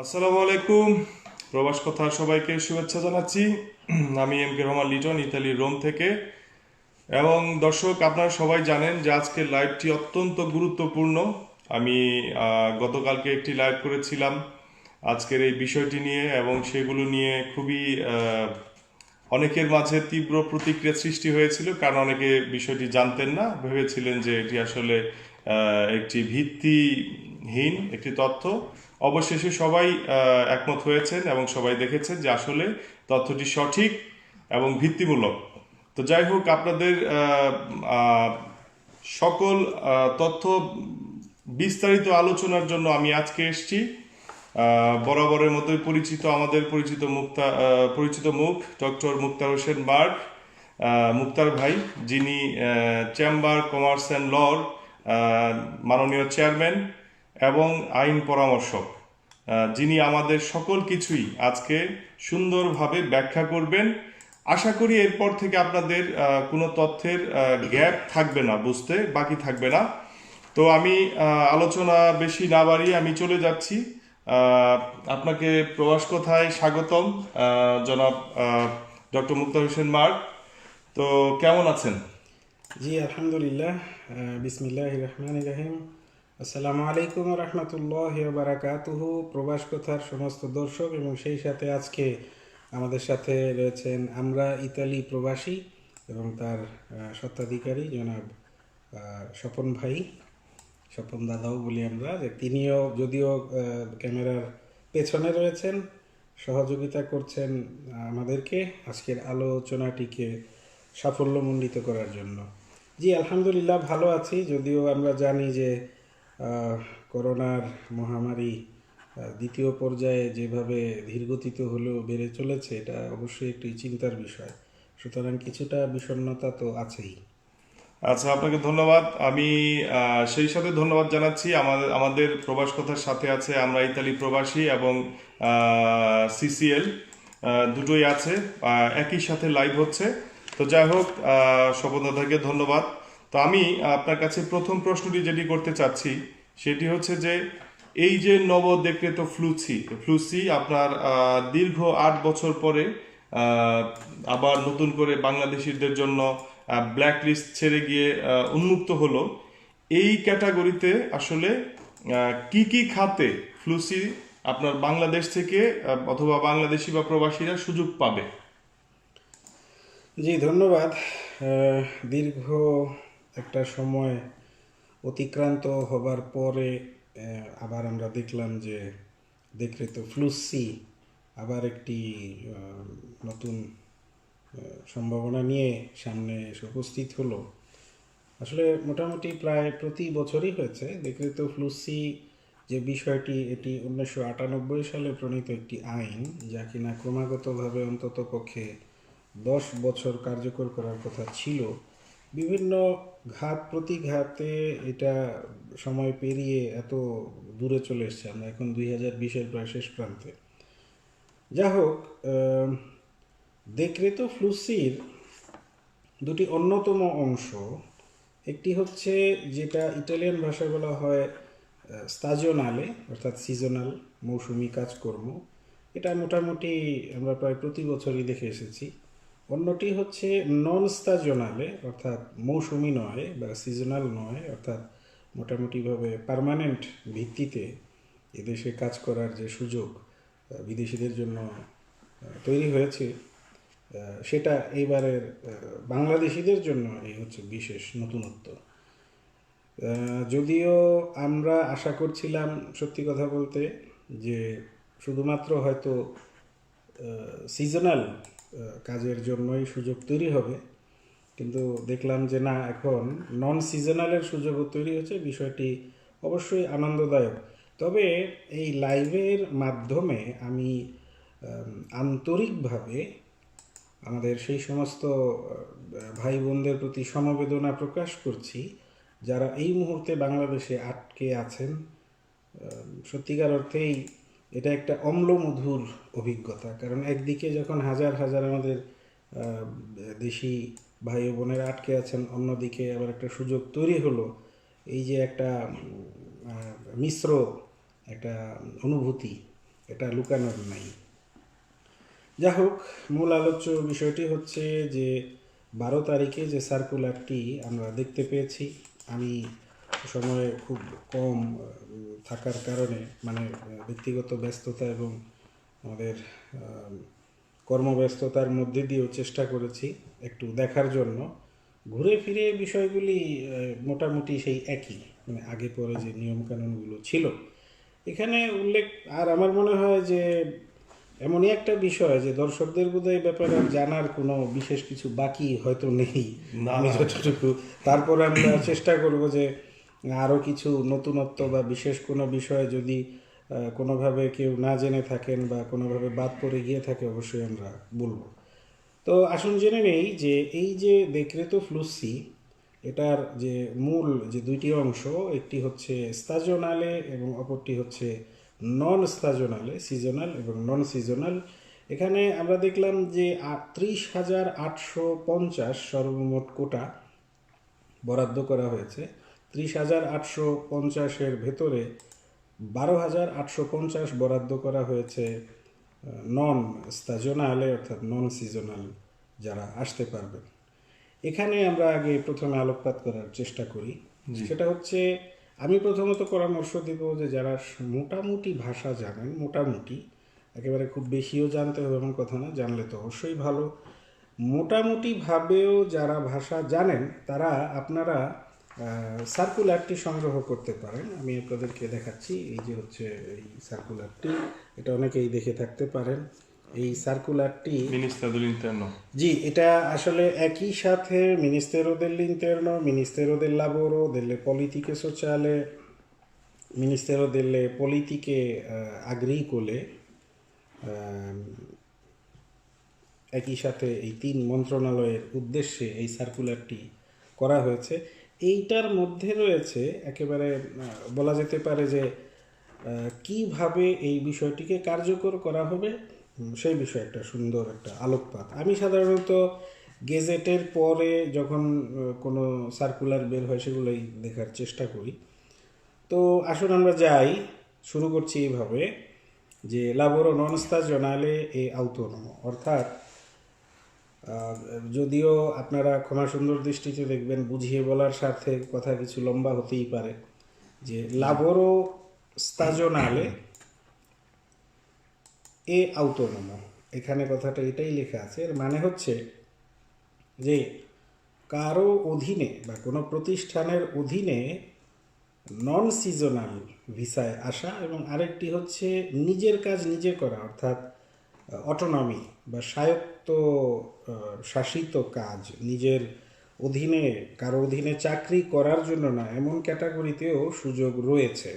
আসসালামু আলাইকুম। প্রবাস কথার সবাইকে শুভেচ্ছা জানাচ্ছি। আমি এম কে রহমান লিটন, ইতালির রোম থেকে। এবং দর্শক, আপনারা সবাই জানেন যে আজকের লাইভটি অত্যন্ত গুরুত্বপূর্ণ। আমি গতকালকে একটি লাইভ করেছিলাম আজকের এই বিষয়টি নিয়ে, এবং সেগুলো নিয়ে খুবই অনেকের মাঝে তীব্র প্রতিক্রিয়া সৃষ্টি হয়েছিল, কারণ অনেকে বিষয়টি জানতেন না, ভেবেছিলেন যে এটি আসলে একটি ভিত্তিহীন একটি তথ্য। অবশেষে সবাই একমত হয়েছেন এবং সবাই দেখেছেন যে আসলে তথ্যটি সঠিক এবং ভিত্তিমূলক। তো যাই হোক, আপনাদের আহ, সকল তথ্য বিস্তারিত আলোচনার জন্য আমি আজকে এসেছি। বরাবরের মতোই পরিচিত মুখ ডক্টর মুক্তার হোসেন বার্ড, মুক্তার ভাই, যিনি চেম্বার কমার্স অ্যান্ড লর মাননীয় চেয়ারম্যান এবং আইন পরামর্শক, যিনি আমাদের সকল কিছুই আজকে সুন্দরভাবে ব্যাখ্যা করবেন। আশা করি এরপর থেকে আপনাদের কোনো তথ্যের গ্যাপ থাকবে না, বুঝতে বাকি থাকবে না। তো আমি আলোচনা বেশি না বাড়িয়ে আমি চলে যাচ্ছি। আহ, আপনাকে প্রবাস কথায় স্বাগতম, জনাব ডক্টর মুক্তার হোসেন মার্ক। তো কেমন আছেন? জি আলহামদুলিল্লাহ। বিসমিল্লাহ রহমান রহিম। আসসালামু আলাইকুম রহমতুল্লাহ বারাকাতুহু। প্রবাস কথার সমস্ত দর্শক এবং সেই সাথে আজকে আমাদের সাথে রয়েছেন আমরা ইতালি প্রবাসী এবং তার স্বত্বাধিকারী জনাব স্বপন ভাই, স্বপন দাদাও বলি আমরা, যে তিনিও যদিও ক্যামেরার পেছনে রয়েছেন, সহযোগিতা করছেন আমাদেরকে আজকের আলোচনাটিকে সাফল্যমণ্ডিত করার জন্য। জি আলহামদুলিল্লাহ ভালো আছি, যদিও আমরা জানি যে করোনার মহামারী দ্বিতীয় পর্যায়ে যেভাবে ধীরগতিতে হলেও বেড়ে চলেছে, এটা অবশ্যই একটি চিন্তার বিষয়। সুতরাং কিছুটা বিষণ্ণতা তো আছেই। আচ্ছা, আপনাকে ধন্যবাদ। আমি সেই সাথে ধন্যবাদ জানাচ্ছি আমাদের আমাদের প্রবাস কথার সাথে আছে আমরা ইতালি প্রবাসী এবং সিসিএল, দুটোই আছে, একই সাথে লাইভ হচ্ছে। তো যাই হোক, স্বপন দাদাকে ধন্যবাদ। তো আমি আপনার কাছে প্রথম প্রশ্নটি যেটি করতে চাচ্ছি সেটি হচ্ছে যে এই যে নব দেখরেতো ফ্লুসি আপনার দীর্ঘ 8 বছর পরে আহ, আবার নতুন করে বাংলাদেশিদের জন্য ব্ল্যাক লিস্ট ছেড়ে গিয়ে উন্মুক্ত হলো। এই ক্যাটাগরিতে আসলে কি কি খাতে ফ্লুসি আপনার বাংলাদেশ থেকে অথবা বাংলাদেশি বা প্রবাসীরা সুযোগ পাবে? জি ধন্যবাদ। আহ, দীর্ঘ একটা সময় অতিক্রান্ত হবার পরে আবার আমরা দেখলাম যে দেখরেত ফ্লুসি আবার একটি নতুন সম্ভাবনা নিয়ে সামনে এসে উপস্থিত হলো। আসলে মোটামুটি প্রায় প্রতি বছরই হয়েছে দেখরেত ফ্লুসি যে বিষয়টি, এটি 1998 সালে প্রণীত একটি আইন, যা কিনা ক্রমাগতভাবে অন্তত পক্ষে 10 বছর কার্যকর করার কথা ছিল। বিভিন্ন ঘাত প্রতিঘাতে এটা সময় পেরিয়ে এত দূরে চলে এসছে, আমরা এখন 2020-এর প্রায় শেষ প্রান্তে। যা হোক, দেখরেতো ফ্লুসির দুটি অন্যতম অংশ, একটি হচ্ছে যেটা ইটালিয়ান ভাষায় বলা হয় স্তাজনালে, অর্থাৎ সিজনাল, মৌসুমি কাজকর্ম। এটা মোটামুটি আমরা প্রায় প্রতি বছরই দেখে এসেছি। অন্যটি হচ্ছে নন স্তাজনালে, অর্থাৎ মৌসুমি নয় বা সিজনাল নয়, অর্থাৎ মোটামুটিভাবে পার্মানেন্ট ভিত্তিতে এদেশে কাজ করার যে সুযোগ বিদেশিদের জন্য তৈরি হয়েছে, সেটা এইবারের বাংলাদেশিদের জন্য এই হচ্ছে বিশেষ নতুনত্ব। যদিও আমরা আশা করছিলাম, সত্যি কথা বলতে, যে শুধুমাত্র হয়তো সিজনাল কাজের জন্যই সুযোগ তৈরি হবে, কিন্তু দেখলাম যে না, এখন নন সিজনালের সুযোগও তৈরি হচ্ছে। বিষয়টি অবশ্যই আনন্দদায়ক। তবে এই লাইভের মাধ্যমে আমি আন্তরিকভাবে আমাদের সেই সমস্ত ভাই বোনদের প্রতি সমবেদনা প্রকাশ করছি যারা এই মুহূর্তে বাংলাদেশে আটকে আছেন। সত্যিকার অর্থেই এটা একটা অম্লমধুর অভিজ্ঞতা, কারণ একদিকে যখন হাজার হাজার আমাদের দেশি ভাই বোনেরা আটকে আছেন, অন্যদিকে আবার একটা সুযোগ তৈরি হলো। এই যে একটা মিশ্র একটা অনুভূতি, এটা লুকানোর নাই। যা হোক, মূল আলোচ্য বিষয়টি হচ্ছে যে 12 তারিখে যে সার্কুলারটি আমরা দেখতে পেয়েছি, আমি সময়ে খুব কম থাকার কারণে মানে ব্যক্তিগত ব্যস্ততা এবং আমাদের কর্মব্যস্ততার মধ্যে দিয়েও চেষ্টা করেছি একটু দেখার জন্য। ঘুরে ফিরে বিষয়গুলি মোটামুটি সেই একই, মানে আগে পরে যে নিয়মকানুনগুলো ছিল এখানে উল্লেখ। আর আমার মনে হয় যে এমনই একটা বিষয় যে দর্শকদের বোধহয় ব্যাপারে জানার কোনো বিশেষ কিছু বাকি হয়তো নেই, আমি যতটুকু। তারপরে আমরা চেষ্টা করব যে আরও কিছু নতুনত্ব বা বিশেষ কোনো বিষয়ে যদি কোনোভাবে কেউ না জেনে থাকেন বা কোনোভাবে বাদ পড়ে গিয়ে থাকে, অবশ্যই আমরা বলবো। তো আসুন জেনে নেই যে এই যে দেখরেতো ফ্লুসি, এটার যে মূল যে দুইটি অংশ, একটি হচ্ছে স্তাজনালে এবং অপরটি হচ্ছে নন স্তাজনালে, সিজনাল এবং নন সিজনাল। এখানে আমরা দেখলাম যে 30,850 সর্বমোট কোটা বরাদ্দ করা হয়েছে। 30,850-এর ভেতরে 12,850 বরাদ্দ করা হয়েছে নন স্তাজনালে, অর্থাৎ নন সিজনাল যারা আসতে পারবেন। এখানে আমরা আগে প্রথমে আলোকপাত করার চেষ্টা করি। সেটা হচ্ছে, আমি প্রথমত পরামর্শ দেব যে যারা মোটামুটি ভাষা জানেন, মোটামুটি, একেবারে খুব বেশিও জানতে হবে এমন কথা না, জানলে তো অবশ্যই ভালো, মোটামুটিভাবেও যারা ভাষা জানেন তারা আপনারা সার্কুলারটি সংগ্রহ করতে পারেন। আমি আপনাদেরকে দেখাচ্ছি, এই যে হচ্ছে এই সার্কুলারটি, এটা অনেকেই দেখে থাকতে পারেন। এই সার্কুলারটি Ministero dell'Interno. জি, এটা আসলে একই সাথে Ministero dell'Interno, Ministero del Lavoro, delle Politiche Sociali, Ministero delle Politiche Agricole, একই সাথে এই 3 মন্ত্রণালয়ের উদ্দেশ্যে এই সার্কুলারটি করা হয়েছে। এইটার মধ্যে রয়েছে একেবারে বলা যেতে পারে যে কিভাবে এই বিষয়টিকে কার্যকর করা হবে সেই বিষয়ে একটা সুন্দর একটা আলোকপাত। আমি সাধারণত গেজেটের পরে যখন কোনো সার্কুলার বের হয় সেগুলোই দেখার চেষ্টা করি। তো আসুন আমরা যাই, শুরু করছি এইভাবে যে লাবোরো নন স্তাজনালে এ আউটোনোমো, অর্থাৎ যদিও আপনারা ক্ষমা সুন্দর দৃষ্টিতে দেখবেন, বুঝিয়ে বলার স্বার্থে কথা কিছু লম্বা হতেই পারে, যে লাবোরো স্তাজনালে এ আউটোনোমো, এখানে কথাটা এটাই লেখা আছে। এর মানে হচ্ছে যে কারো অধীনে বা কোনো প্রতিষ্ঠানের অধীনে নন সিজনাল ভিসায় আসা, এবং আরেকটি হচ্ছে নিজের কাজ নিজে করা, অর্থাৎ অটোনমি বা স্বায়ত্ত শাসিত কাজ, নিজের অধীনে কারো অধীনে চাকরি করার জন্য না, এমন ক্যাটাগরিতেও সুযোগ রয়েছে।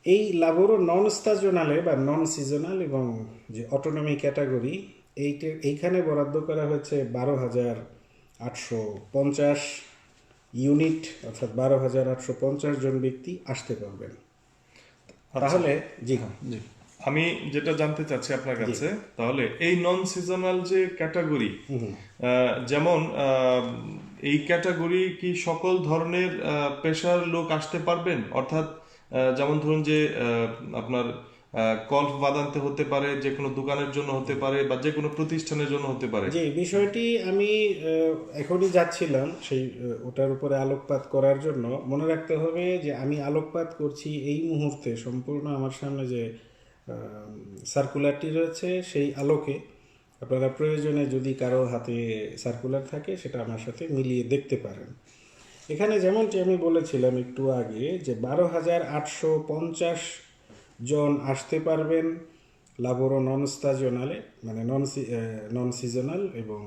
এই লাবোরো নন স্তাজনালে বা নন সিজনাল এবং যে অটোনমি ক্যাটাগরি, এইখানে বরাদ্দ করা হয়েছে 12,850 ইউনিট, অর্থাৎ 12,850 জন ব্যক্তি আসতে পারবেন। তাহলে জি জি, আমি যেটা জানতে চাচ্ছি আপনার কাছে, তাহলে এই নন সিজনাল যে ক্যাটাগরি, যেমন এই ক্যাটাগরি কি সকল ধরনের পেশার লোক আসতে পারবেন? অর্থাৎ যেমন ধরুন যে আপনার কল্প বাদান্তে হতে পারে, যে কোনো দোকানের জন্য হতে পারে, বা যে কোনো প্রতিষ্ঠানের জন্য হতে পারে। যে বিষয়টি আমি এখনই যাচ্ছিলাম সেই ওটার উপরে আলোকপাত করার জন্য। মনে রাখতে হবে যে আমি আলোকপাত করছি এই মুহূর্তে সম্পূর্ণ আমার সামনে যে সার্কুলারটি রয়েছে সেই আলোকে। আপনারা প্রয়োজনে যদি কারো হাতে সার্কুলার থাকে সেটা আমার সাথে মিলিয়ে দেখতে পারেন। এখানে যেমনটি আমি বলেছিলাম একটু আগে যে 12,850 জন আসতে পারবেন লাবোরো নন স্তাজনালে, মানে নন সিজনাল এবং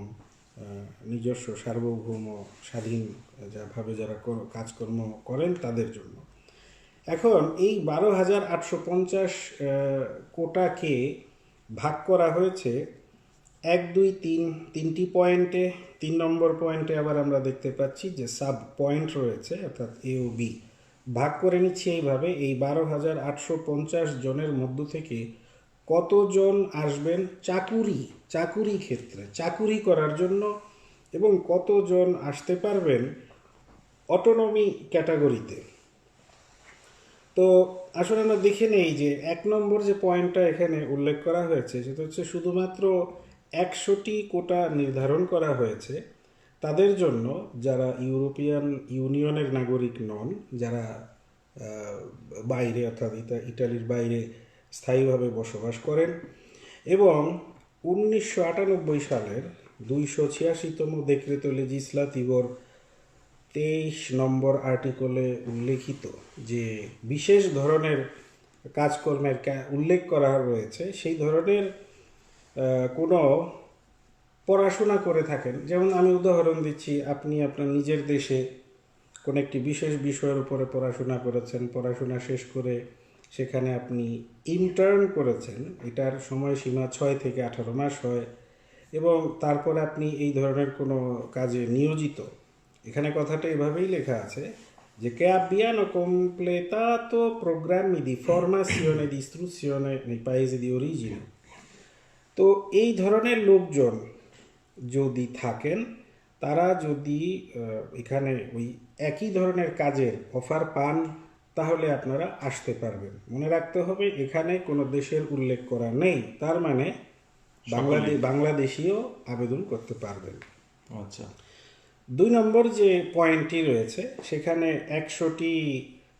নিজস্ব সার্বভৌম স্বাধীন ভাবে যারা কাজকর্ম করেন তাদের জন্য। এখন এই 12,850 কোটাকে ভাগ করা হয়েছে 1, 2, 3 তিনটি পয়েন্টে। 3 নম্বর পয়েন্টে আবার আমরা দেখতে পাচ্ছি যে সাব পয়েন্ট রয়েছে, অর্থাৎ এ ও বি। ভাগ করে নিচ্ছি এইভাবে, এই 12,850 জনের মধ্য থেকে কতজন আসবেন চাকুরি ক্ষেত্রে, চাকুরি করার জন্য, এবং কতজন আসতে পারবেন অটোনমি ক্যাটাগরিতে। তো আসলে আমরা দেখে নেই যে 1 নম্বর যে পয়েন্টটা এখানে উল্লেখ করা হয়েছে সেটা হচ্ছে শুধুমাত্র 100টি কোটা নির্ধারণ করা হয়েছে তাদের জন্য যারা ইউরোপিয়ান ইউনিয়নের নাগরিক নন, যারা বাইরে অর্থাৎ ইটালির বাইরে স্থায়ীভাবে বসবাস করেন, এবং 1998 সালের 286তম দেখরেতো লেজিসলাতিভর 23 নম্বর আর্টিকেলে উল্লেখিত যে বিশেষ ধরনের কাজকর্মের উল্লেখ করা রয়েছে, সেই ধরনের কোনো পড়াশোনা করে থাকেন, যেমন আমি উদাহরণ দিচ্ছি, আপনি আপনার নিজের দেশে কোনো একটি বিশেষ বিষয়ের উপরে পড়াশোনা করেছেন, পড়াশোনা শেষ করে সেখানে আপনি ইন্টার্ন করেছেন, এটার সময়সীমা 6 থেকে 18 মাস হয়, এবং তারপরে আপনি এই ধরনের কোনো কাজে নিয়োজিত। এখানে কথাটা এভাবেই লেখা আছে যে che abbiano completato programmi di formazione di istruzione nei paesi di origine। তো এই ধরনের লোকজন যদি থাকেন, তারা যদি এখানে ওই একই ধরনের কাজের অফার পান, তাহলে আপনারা আসতে পারবেন। মনে রাখতে হবে এখানে কোনো দেশের উল্লেখ করা নেই, তার মানে বাংলাদেশিও আবেদন করতে পারবেন। আচ্ছা। 2 নম্বর যে পয়েন্টটি রয়েছে সেখানে 100টি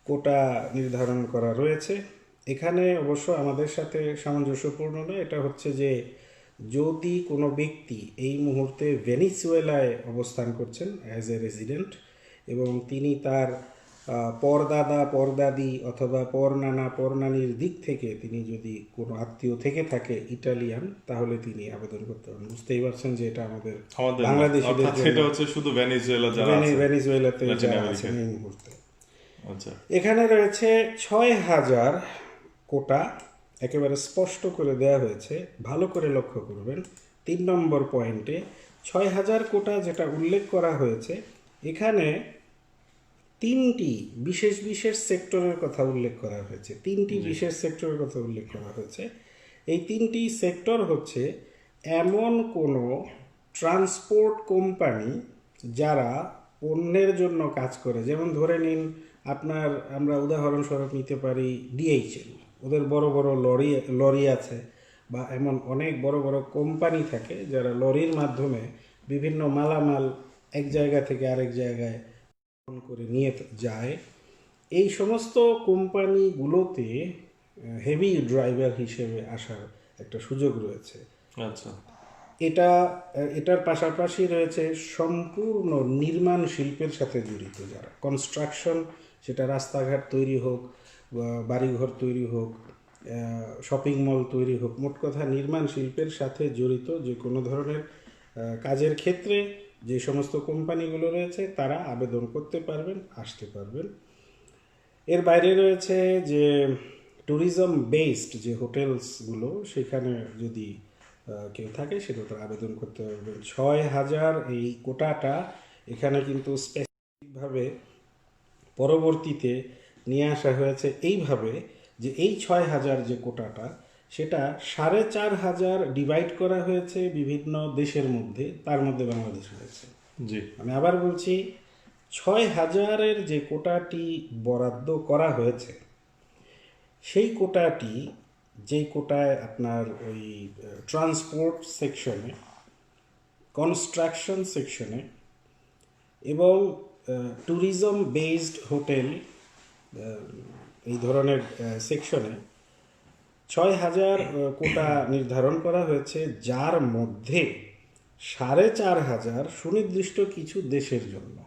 কোটা নির্ধারণ করা রয়েছে। এখানে অবশ্য আমাদের সাথে সামঞ্জস্যপূর্ণ নয়, এটা হচ্ছে যে যদি কোনো ব্যক্তি এই মুহূর্তে ভেনিজুয়েলায় অবস্থান করছেন অ্যাজ এ রেসিডেন্ট, এবং তিনি তার পরদাদা পরদাদি অথবা পরনানা পরনানির দিক থেকে তিনি যদি কোনো আত্মীয় থেকে থাকে ইটালিয়ান, তাহলে তিনি আবেদন করতে পারেন। বুঝতেই পারছেন যে এটা আমাদের বাংলাদেশিদের অর্থাৎ এটা হচ্ছে শুধু ভেনিজুয়েলা যারা আছে, ভেনিজুয়েলাতে ল্যাটিন যারা আমেরিকায়। আছেন এই মুহূর্তে। আচ্ছা। এখানে রয়েছে 6000 কোটা, একেবারে স্পষ্ট করে দেয়া হয়েছে, ভালো করে লক্ষ্য করবেন। 3 নম্বর পয়েন্টে 6000 কোটা যেটা উল্লেখ করা হয়েছে, এখানে 3টি বিশেষ বিশেষ সেক্টরের কথা উল্লেখ করা হয়েছে। 3টি বিশেষ সেক্টরের কথা উল্লেখ করা হয়েছে। এই 3টি সেক্টর হচ্ছে এমন কোনো ট্রান্সপোর্ট কোম্পানি যারা পণ্যের জন্য কাজ করে, যেমন ধরে নিন আমরা উদাহরণস্বরূপ নিতে পারি ডিএইচএল, ওদের বড় বড় লরি আছে, বা এমন অনেক বড় বড় কোম্পানি থাকে যারা লরির মাধ্যমে বিভিন্ন মালামাল এক জায়গা থেকে আরেক জায়গায় করে নিয়ে যায়। এই সমস্ত কোম্পানিগুলোতে হেভি ড্রাইভার হিসেবে আসার একটা সুযোগ রয়েছে। আচ্ছা। এটার পাশাপাশি রয়েছে সম্পূর্ণ নির্মাণ শিল্পের সাথে জড়িত যারা কনস্ট্রাকশন, সেটা রাস্তাঘাট তৈরি হোক, বাড়িঘর তৈরি হোক, শপিং মল তৈরি হোক, মোট কথা নির্মাণ শিল্পের সাথে জড়িত যে কোনো ধরনের কাজের ক্ষেত্রে যে সমস্ত কোম্পানিগুলো রয়েছে তারা আবেদন করতে পারবেন, আসতে পারবেন। এর বাইরে রয়েছে যে ট্যুরিজম বেসড যে হোটেলসগুলো, সেখানে যদি কেউ থাকে সেটা তারা আবেদন করতে পারবেন। 6000 এই কোটাটা এখানে কিন্তু স্পেসিফিকভাবে পরবর্তীতে নিয়ে আসা হয়েছে এইভাবে যে এই 6000 যে কোটাটা, সেটা 4500 ডিভাইড করা হয়েছে বিভিন্ন দেশের মধ্যে, তার মধ্যে বাংলাদেশ রয়েছে। জি। আমি আবার বলছি, 6000-এর যে কোটাটি বরাদ্দ করা হয়েছে, সেই কোটাটি যেই কোটায় আপনার ওই ট্রান্সপোর্ট সেকশনে, কনস্ট্রাকশন সেকশনে এবং ট্যুরিজম বেসড হোটেল এই ধরনের সেকশনে 6000 কোটা নির্ধারণ করা হয়েছে, যার মধ্যে 4500 সুনির্দিষ্ট কিছু দেশের জন্য।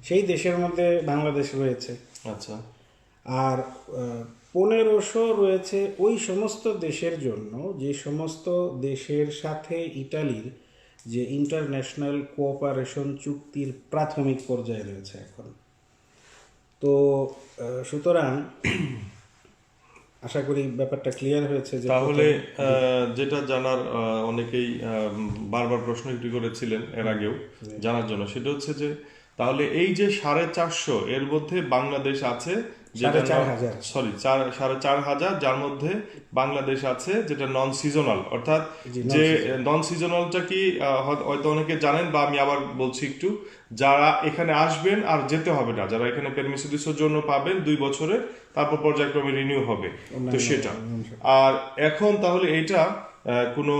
সেই দেশের মধ্যে বাংলাদেশ রয়েছে। আচ্ছা। আর 1500 রয়েছে ওই সমস্ত দেশের জন্য যে সমস্ত দেশের সাথে ইটালির যে ইন্টারন্যাশনাল কোঅপারেশন চুক্তির প্রাথমিক পর্যায়ে রয়েছে এখন। তো সুতরাং আশা করি ব্যাপারটা ক্লিয়ার হয়েছে। যে তাহলে যেটা জানার অনেকেই বারবার প্রশ্ন একটু করেছিলেন এর আগেও জানার জন্য, সেটা হচ্ছে যে তাহলে এই যে 450 এর মধ্যে বাংলাদেশ আছে, যেটা 4,500 সরি 4,500, যার মধ্যে বাংলাদেশ আছে যেটা নন সিজনাল, অর্থাৎ জি, যে নন সিজনালটা কি হয়তো অনেকে জানেন, বা আমি আবার বলছি একটু, যারা এখানে আসবেন আর যেতে হবে না, যারা এখানে পেরমিসিডিসের জন্য পাবেন 2 বছরে, তারপর পর্যায়ক্রমে রিনিউ হবে, তো সেটা। আর এখন তাহলে এইটা কোনো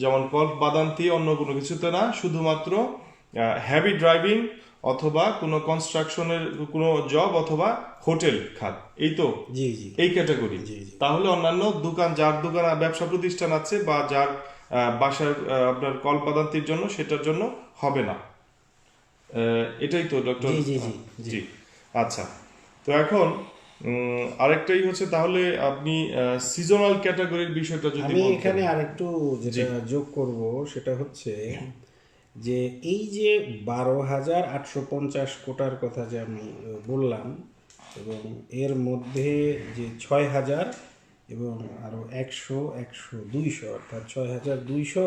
যেমন কল্প বাদান্তি অন্য কোনো কিছুতে না, শুধুমাত্র হেভি ড্রাইভিং অথবা কোনো কনস্ট্রাকশনের কোনো জব অথবা হোটেল খাত, এই তো জি জি এই ক্যাটাগরি। জি জি তাহলে অন্যান্য দোকান, যার দোকান ব্যবসা প্রতিষ্ঠান আছে বা যার বাসার আপনার কলপাদান্তির জন্য, সেটার জন্য হবে না। এটাই তো ডক্টর? জি জি জি জি জি, আচ্ছা। তো এখন আরেকটাই হচ্ছে, তাহলে আপনি সিজনাল ক্যাটাগরির বিষয়টা যদি আমি বলতেন। এখানে আরেকটু যেটা যোগ করব সেটা হচ্ছে যে এই যে 12,850 কোটার কথা যে আমি বললাম, এবং এর মধ্যে যে 6,000 এবং আরো 100 অর্থাৎ 6,200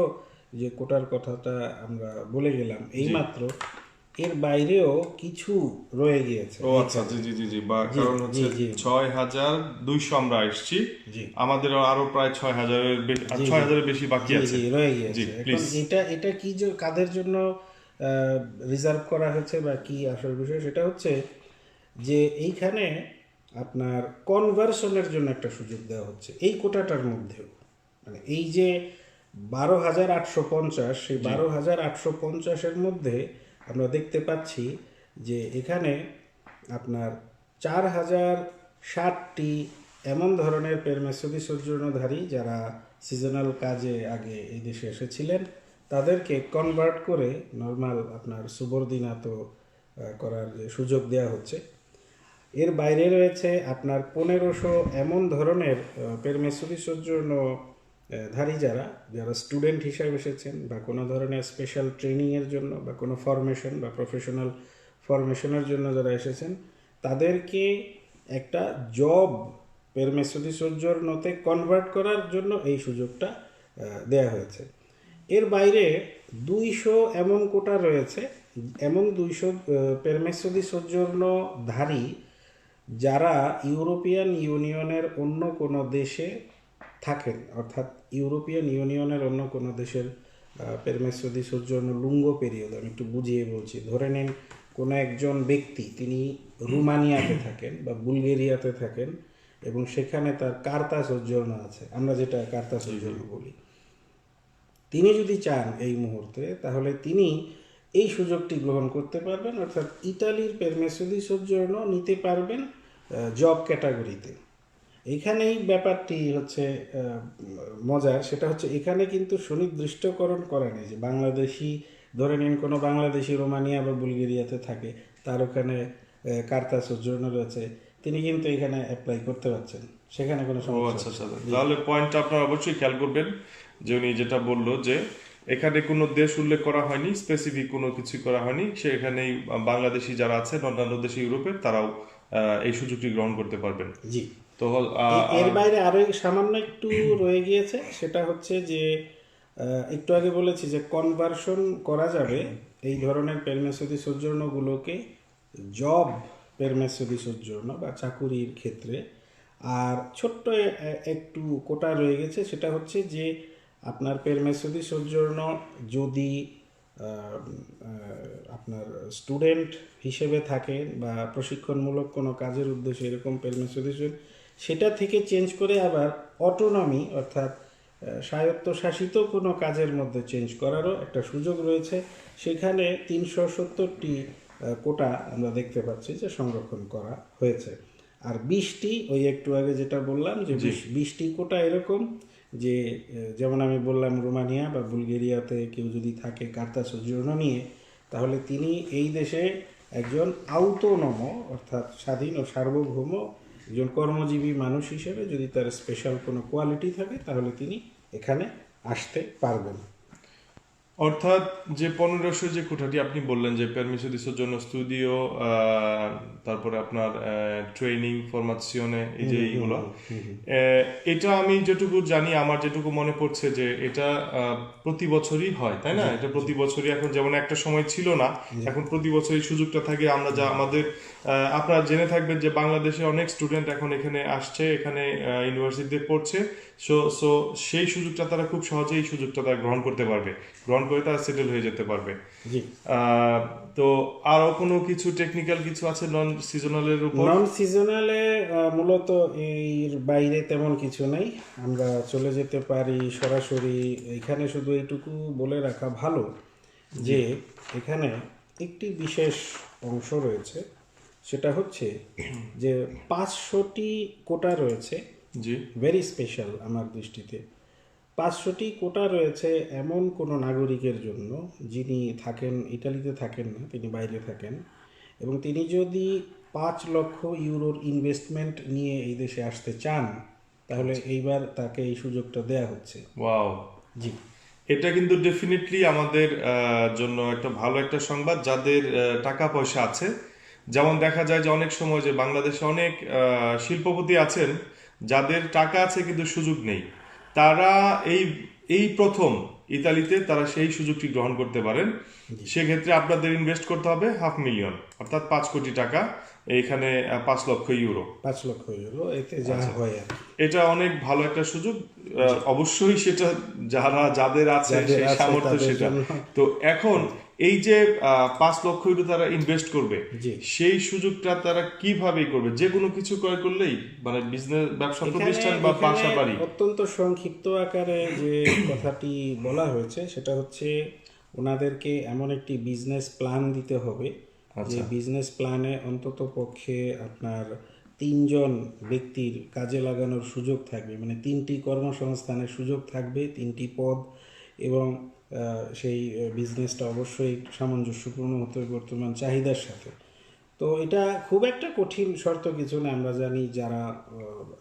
যে কোটার কথাটা আমরা বলে গেলাম এইমাত্র, এর বাইরেও কিছু রয়ে গিয়েছে। ও আচ্ছা, জি জি জি জি, বা কারণ হচ্ছে জি 6,200 আমরা এসেছি, জি আমাদের আরো প্রায় 6,000-এর 6,000-এর বেশি বাকি জি আছে। জি রয়ে জি গিয়েছে। এখন প্লিজ। এটা কি যে কাদের জন্য রিজার্ভ করা হয়েছে বা কি আসল বিষয়, সেটা হচ্ছে যে এইখানে আপনার কনভার্সনের জন্য একটা সুযোগ দেওয়া হচ্ছে এই কোটাটার মধ্যেও। মানে এই যে 12,850, সেই 12,850-এর মধ্যে আমরা দেখতে পাচ্ছি যে এখানে আপনার 4,060টি এমন ধরনের পেরমেসদি সোজর্ণধারী যারা সিজনাল কাজে আগে এই দেশে এসেছিলেন, তাদেরকে কনভার্ট করে নর্মাল আপনার সুবর্দিনাত করার যে সুযোগ দেওয়া হচ্ছে। এর বাইরে রয়েছে আপনার 1,500 এমন ধরনের পেরমেসদি সোজর্ণ ধারী যারা স্টুডেন্ট হিসাবে এসেছেন, বা কোনো ধরনের স্পেশাল ট্রেনিংয়ের জন্য, বা কোনো ফরমেশন বা প্রফেশনাল ফরমেশনের জন্য যারা এসেছেন, তাদেরকে একটা জব পেরমেসদি সোজর্ণতে কনভার্ট করার জন্য এই সুযোগটা দেয়া হয়েছে। এর বাইরে 200 এমন কোটা রয়েছে, এমন 200 পেরমেসদি সোজর্ণধারী যারা ইউরোপিয়ান ইউনিয়নের অন্য কোনো দেশে থাকেন, অর্থাৎ ইউরোপিয়ান ইউনিয়নের অন্য কোনো দেশের পেরমেসদি সোজর্ণ লুঙ্গ পেরিয়ড। আমি একটু বুঝিয়ে বলছি। ধরে নিন কোনো একজন ব্যক্তি, তিনি রুমানিয়াতে থাকেন বা বুলগেরিয়াতে থাকেন, এবং সেখানে তার কার্তা সোজর্ণ আছে, আমরা যেটা কার্তা সোজর্ণ বলি। তিনি যদি চান এই মুহূর্তে, তাহলে তিনি এই সুযোগটি গ্রহণ করতে পারবেন, অর্থাৎ ইতালির পেরমেসদি সোজর্ণ নিতে পারবেন জব ক্যাটাগরিতে। এইখানেই ব্যাপারটি হচ্ছে মজার, সেটা হচ্ছে এখানে কিন্তু সুনির্দিষ্টকরণ করা নেই যে বাংলাদেশি, ধরে নিন কোনো বাংলাদেশি রোমানিয়া বা বুলগেরিয়াতে থাকে, তার ওখানে কার্তা সোজর্ণ রয়েছে, তিনি কিন্তু এখানে অ্যাপ্লাই করতে পারছেন, সেখানে কোনো ও সমস্যা আচ্ছা আচ্ছা, হচ্ছে না। তাহলে পয়েন্টটা আপনারা অবশ্যই খেয়াল করবেন যে উনি যেটা বললো যে এখানে কোনো দেশ উল্লেখ করা হয়নি, স্পেসিফিক কোনো কিছু করা হয়নি, সেখানেই বাংলাদেশি যারা আছে অন্যান্য দেশে ইউরোপের, তারাও এই সুযোগটি গ্রহণ করতে পারবেন। জি। তো এর বাইরে আরো সামান্য একটু রয়ে গিয়েছে, সেটা হচ্ছে যে একটু আগে বলেছি যে কনভার্সন করা যাবে এই ধরনের পেরমেসদি সোজর্ণগুলোকে জব পেরমেসদি সোজর্ণ বা চাকুরির ক্ষেত্রে। আর ছোট্ট একটু কোটা রয়ে গেছে, সেটা হচ্ছে যে আপনার পেরমেসদি সোজর্ণ যদি আপনার স্টুডেন্ট হিসেবে থাকেন বা প্রশিক্ষণমূলক কোনো কাজের উদ্দেশ্যে এরকম পেরমেসদি, সেটা থেকে চেঞ্জ করে আবার অটোনমি অর্থাৎ স্বায়ত্তশাসিত কোনো কাজের মধ্যে চেঞ্জ করারও একটা সুযোগ রয়েছে। সেখানে 370টি কোটা আমরা দেখতে পাচ্ছি যে সংরক্ষণ করা হয়েছে। আর 20টি, ওই একটু আগে যেটা বললাম যে 20টি কোটা এরকম যে, যেমন আমি বললাম রোমানিয়া বা বুলগেরিয়াতে কেউ যদি থাকে কার্তা সোজর্ণ নিয়ে, তাহলে তিনি এই দেশে একজন আউটোনম অর্থাৎ স্বাধীন ও সার্বভৌম একজন কর্মজীবী মানুষ হিসেবে, যদি তার স্পেশাল কোনো কোয়ালিটি থাকে, তাহলে তিনি এখানে আসতে পারবেন। অর্থাৎ যে 1500 যে কোঠাটি আপনি বললেন যে permiso di soggiorno studio, তারপরে আপনার ট্রেনিং ফরমাশনে এই যে এইগুলো, এটা আমি যেটুকু জানি, আমার যেটুকু মনে পড়ছে যে এটা প্রতি বছরই হয়, তাই না? এটা প্রতি বছরই, এখন যেমন একটা সময় ছিল না, এখন প্রতি বছরই সুযোগটা থাকে। আমরা যা আমাদের আপনারা জেনে থাকবেন যে বাংলাদেশে অনেক স্টুডেন্ট এখন এখানে আসছে, এখানে ইউনিভার্সিটিতে পড়ছে। সো সেই সুযোগটা তারা খুব সহজেই এই সুযোগটা তারা গ্রহণ করতে পারবে, গ্রহণ করে তারা সেটেল হয়ে যেতে পারবে। জি। তো আরো কোনো কিছু টেকনিক্যাল কিছু আছে নন সিজনালের উপর? নন সিজনালে মূলত এর বাইরে তেমন কিছু নাই, আমরা চলে যেতে পারি সরাসরি। এখানে শুধু এইটুকু বলে রাখা ভালো যে এখানে একটি বিশেষ অংশ রয়েছে, সেটা হচ্ছে যে 500টি কোটা রয়েছে। জি। ভেরি স্পেশাল আমার দৃষ্টিতে। 500টি কোটা রয়েছে এমন কোনো নাগরিকের জন্য যিনি থাকেন, ইটালিতে থাকেন না, তিনি বাইরে থাকেন, এবং তিনি যদি 5 লক্ষ ইউরোর ইনভেস্টমেন্ট নিয়ে এই দেশে আসতে চান, তাহলে এইবার তাকে এই সুযোগটা দেয়া হচ্ছে। ওয়াও, জি। এটা কিন্তু ডেফিনেটলি আমাদের জন্য একটা ভালো একটা সংবাদ, যাদের টাকা পয়সা আছে। যেমন দেখা যায় যে অনেক সময় যে বাংলাদেশে অনেক শিল্পপতি আছেন যাদের টাকা আছে কিন্তু সুযোগ নেই, তারা এই এই প্রথম ইতালিতে তারা সেই সুযোগটি গ্রহণ করতে পারেন। সেক্ষেত্রে আপনাদের ইনভেস্ট করতে হবে 500,000, অর্থাৎ 5 কোটি টাকা, এইখানে 5 লক্ষ ইউরো। 5 লক্ষ ইউরো, এতে যা হয় আর কি। এটা অনেক ভালো একটা সুযোগ। অবশ্যই সেটা যাদের আছে যাদের সেই আছে সামর্থ্য তাদের সেটা। জন্য। তো এখন এই যে 5 লক্ষ ইউরো তারা ইনভেস্ট করবে, জি। সেই সুযোগটা তারা কিভাবে করবে? যে কোনো কিছু ক্রয় করলেই, মানে বিজনেস, ব্যবসা প্রতিষ্ঠান বা বাসা বাড়ি? অত্যন্ত সংক্ষিপ্ত আকারে যে কথাটি বলা হয়েছে সেটা হচ্ছে ওনাদেরকে এমন একটি বিজনেস প্ল্যান দিতে হবে যে বিজনেস প্ল্যানে অন্তত পক্ষে আপনার 3 জন ব্যক্তির কাজে লাগানোর সুযোগ থাকবে, মানে 3টি কর্মসংস্থানের সুযোগ থাকবে, 3টি পদ, এবং সেই বিজনেসটা অবশ্যই সামঞ্জস্যপূর্ণ হতে হবে বর্তমান চাহিদার সাথে। তো এটা খুব একটা কঠিন শর্ত কিছু না। আমরা জানি যারা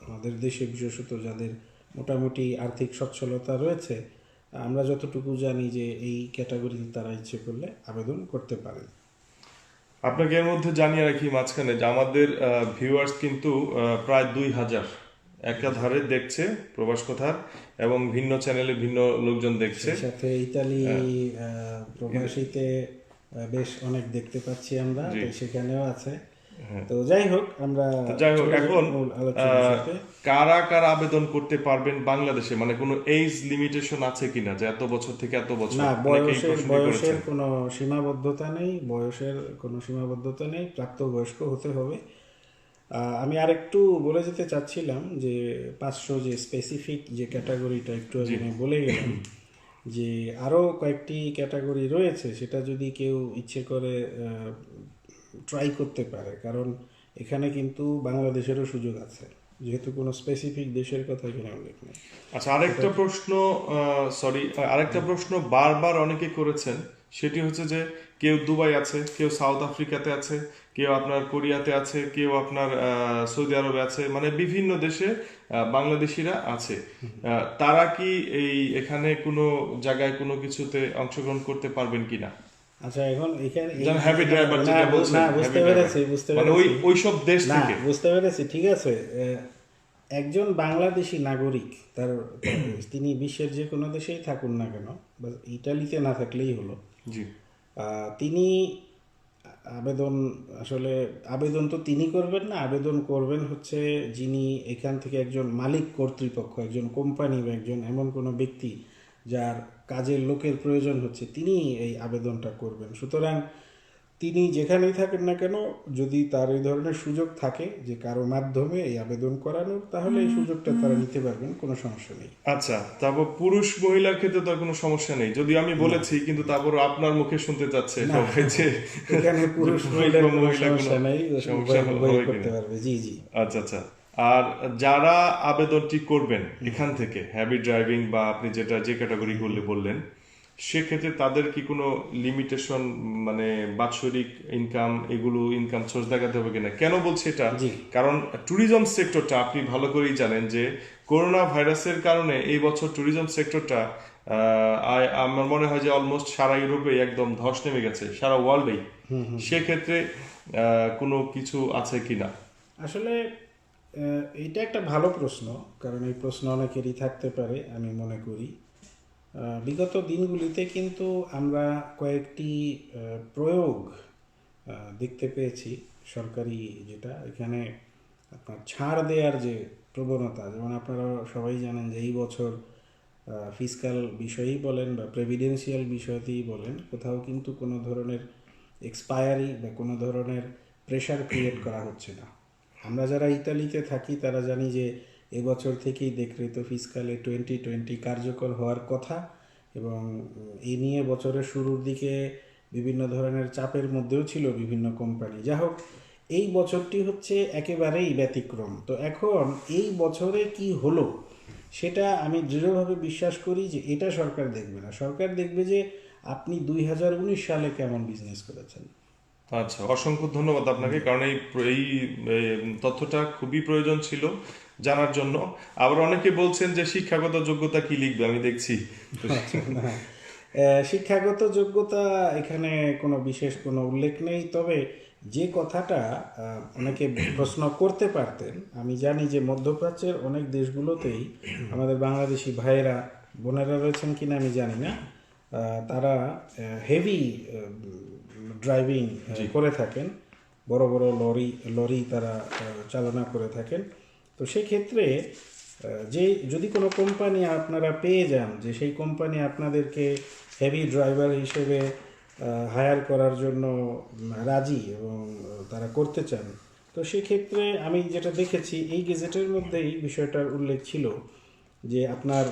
আমাদের দেশে, বিশেষত যাদের মোটামুটি আর্থিক সচ্ছলতা রয়েছে, আমরা যতটুকু জানি যে এই ক্যাটাগরিতে তারা ইচ্ছে করলে আবেদন করতে পারেন। আপনাকে এর মধ্যে জানিয়ে রাখি মাঝখানে যে আমাদের ভিউয়ার্স কিন্তু প্রায় 2000 একাধারে দেখছে প্রবাস কথার, এবং ভিন্ন চ্যানেলে ভিন্ন লোকজন দেখছে। সাথে ইতালি প্রবাসীতে বেশ অনেক দেখতে পাচ্ছি আমরা, তো সেখানেও আছে। তো যাই হোক, আমরা এখন কারা কারা আবেদন করতে পারবেন বাংলাদেশে, মানে কোনো এজ লিমিটেশন আছে কিনা যে এত বছর থেকে এত বছর? না, বয়সের কোনো সীমাবদ্ধতা নেই, বয়সের কোনো সীমাবদ্ধতা নেই, প্রাপ্তবয়স্ক হতে হবে। আমি আরেকটু বলে যেতে চাচ্ছিলাম যে 500 যে স্পেসিফিক যে ক্যাটাগরিটা একটু আগে আমি বলে গেলাম, যে আরও কয়েকটি ক্যাটাগরি রয়েছে, সেটা যদি কেউ ইচ্ছে করে ট্রাই করতে পারে, কারণ এখানে কিন্তু বাংলাদেশেরও সুযোগ আছে, যেহেতু কোনো স্পেসিফিক দেশের কথা এখানে উল্লেখ নেই। আচ্ছা, আরেকটা প্রশ্ন বারবার অনেকে করেছেন, সেটি হচ্ছে যে কেউ দুবাই আছে, কেউ সাউথ আফ্রিকাতে আছে, কেউ আপনার কোরিয়াতে আছে, কেউ আপনার সৌদি আরবে আছে, মানে বিভিন্ন দেশে বাংলাদেশিরা আছে। তারা কি এখানে কোনো জায়গায় কোনো কিছুতে অংশগ্রহণ করতে পারবেন কিনা? আচ্ছা, এখন এখানে ওইসব দেশ থেকে বুঝতে পেরেছি, ঠিক আছে। একজন বাংলাদেশি নাগরিক, তিনি বিশ্বের যে কোনো দেশেই থাকুন না কেন, বা ইটালিতে না থাকলেই হলো, জি, তিনি আবেদন তো তিনি করবেন না, আবেদন করবেন হচ্ছে যিনি এখান থেকে একজন মালিক কর্তৃপক্ষ, একজন কোম্পানি বা একজন এমন কোনো ব্যক্তি যার কাজের লোকের প্রয়োজন হচ্ছে, তিনি এই আবেদনটা করবেন। সুতরাং তিনি যেখানেই থাকেন না কেন, যদি তার এই ধরনের সুযোগ থাকে যে কারো মাধ্যমে এই আবেদন করানোর, তাহলে এই সুযোগটা তারা নিতে পারবেন, কোনো সমস্যা নেই। আচ্ছা, তারপর পুরুষ মহিলার ক্ষেত্রে তো কোনো সমস্যা নেই, যদি আমি বলেছি, কিন্তু তারপর আপনার মুখে শুনতে চাচ্ছে এখানে পুরুষ মহিলার কোনো সমস্যা নেই, করতে পারবে। জি জি। আচ্ছা আচ্ছা। আর যারা আবেদনটি করবেন এখান থেকে, হ্যাভি ড্রাইভিং বা আপনি যে ক্যাটাগরি করলে বললেন, সেক্ষেত্রে তাদের কি কোনো লিমিটেশন, মানে বাৎসরিক ইনকাম, এগুলো ইনকাম সোর্স দেখাতে হবে কিনা? কেন বলছি এটা, কারণ ট্যুরিজম সেক্টরটা আপনি ভালো করেই জানেন যে করোনা ভাইরাসের কারণে এই বছর ট্যুরিজম সেক্টরটা আমার মনে হয় যে অলমোস্ট সারা ইউরোপে একদম ধস নেমে গেছে, সারা ওয়ার্ল্ডেই। সেক্ষেত্রে কোনো কিছু আছে কিনা? আসলে এটা একটা ভালো প্রশ্ন, কারণ এই প্রশ্ন অনেকেরই থাকতে পারে আমি মনে করি। বিগত দিনগুলিতে কিন্তু আমরা কয়েকটি প্রয়োগ দেখতে পেয়েছি সরকারি, যেটা এখানে আপনার ছাড় দেওয়ার যে প্রবণতা, যেমন আপনারা সবাই জানেন যে এই বছর ফিসকাল বিষয়েই বলেন বা প্রেভিডেন্সিয়াল বিষয়তেই বলেন, কোথাও কিন্তু কোনো ধরনের এক্সপায়ারি বা কোনো ধরনের প্রেশার ক্রিয়েট করা হচ্ছে না। আমরা যারা ইতালিতে থাকি তারা জানি যে এবছর থেকেই দেখরেত ফিসকালে 2020 কার্যকর হওয়ার কথা, এবং এই নিয়ে বছরের শুরুর দিকে বিভিন্ন ধরনের চাপের মধ্যেও ছিল বিভিন্ন কোম্পানি। যা হোক, এই বছরটি হচ্ছে একেবারেই ব্যতিক্রম। তো এখন এই বছরে কি হলো সেটা আমি দৃঢ়ভাবে বিশ্বাস করি যে এটা সরকার দেখবে না। সরকার দেখবে যে আপনি 2019 সালে কেমন বিজনেস করেছেন। আচ্ছা, অসংখ্য ধন্যবাদ আপনাকে, কারণ এই এই তথ্যটা খুবই প্রয়োজন ছিল জানার জন্য। আবার অনেকে বলছেন যে শিক্ষাগত যোগ্যতা কি লিখবে, আমি দেখছি। না, শিক্ষাগত যোগ্যতা এখানে কোনো বিশেষ কোনো উল্লেখ নেই, তবে যে কথাটা অনেকে প্রশ্ন করতে পারতেন, আমি জানি যে মধ্যপ্রাচ্যের অনেক দেশগুলোতেই আমাদের বাংলাদেশি ভাইয়েরা বোনেরা রয়েছেন কিনা আমি জানি না, তারা হেভি ড্রাইভিং করে থাকেন, বড় বড় লরি তারা চালনা করে থাকেন। তো সেক্ষেত্রে যে যদি কোনো কোম্পানি আপনারা পেয়ে যান যে সেই কোম্পানি আপনাদেরকে হেভি ড্রাইভার হিসেবে হায়ার করার জন্য রাজি এবং তারা করতে চান, তো সেক্ষেত্রে আমি যেটা দেখেছি এই গেজেটের মধ্যেই বিষয়টার উল্লেখ ছিল যে আপনার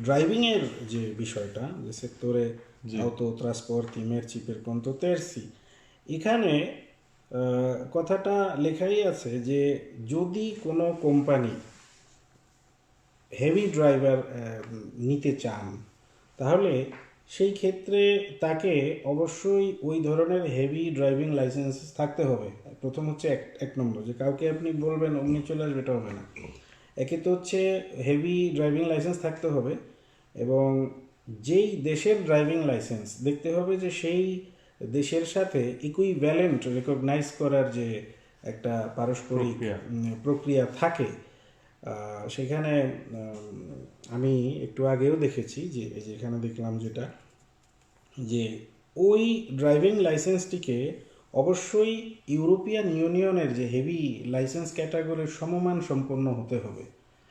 ড্রাইভিংয়ের যে বিষয়টা, যে সেক্টরে auto trasporti merci per conto terzi, এখানে কথাটা লেখাই আছে যে যদি কোনো কোম্পানি হেভি ড্রাইভার নিতে চান তাহলে সেই ক্ষেত্রে তাকে অবশ্যই ওই ধরনের হেভি ড্রাইভিং লাইসেন্স থাকতে হবে। প্রথম হচ্ছে এক নম্বর, যে কাউকে আপনি বলবেন অমনি চলে আসবে, এটা হবে না। একে তো হচ্ছে হেভি ড্রাইভিং লাইসেন্স থাকতে হবে, এবং যেই দেশের ড্রাইভিং লাইসেন্স দেখতে হবে যে সেই দেশের সাথে ইকুইভ্যালেন্ট রেকগনাইজ করার যে একটা পারস্পরিক প্রক্রিয়া থাকে। সেখানে আমি একটু আগেও দেখেছি যে যেখানে দেখলাম যেটা, যে ওই ড্রাইভিং লাইসেন্সটিকে অবশ্যই ইউরোপিয়ান ইউনিয়নের যে হেভি লাইসেন্স ক্যাটাগরির সমমান সম্পন্ন হতে হবে।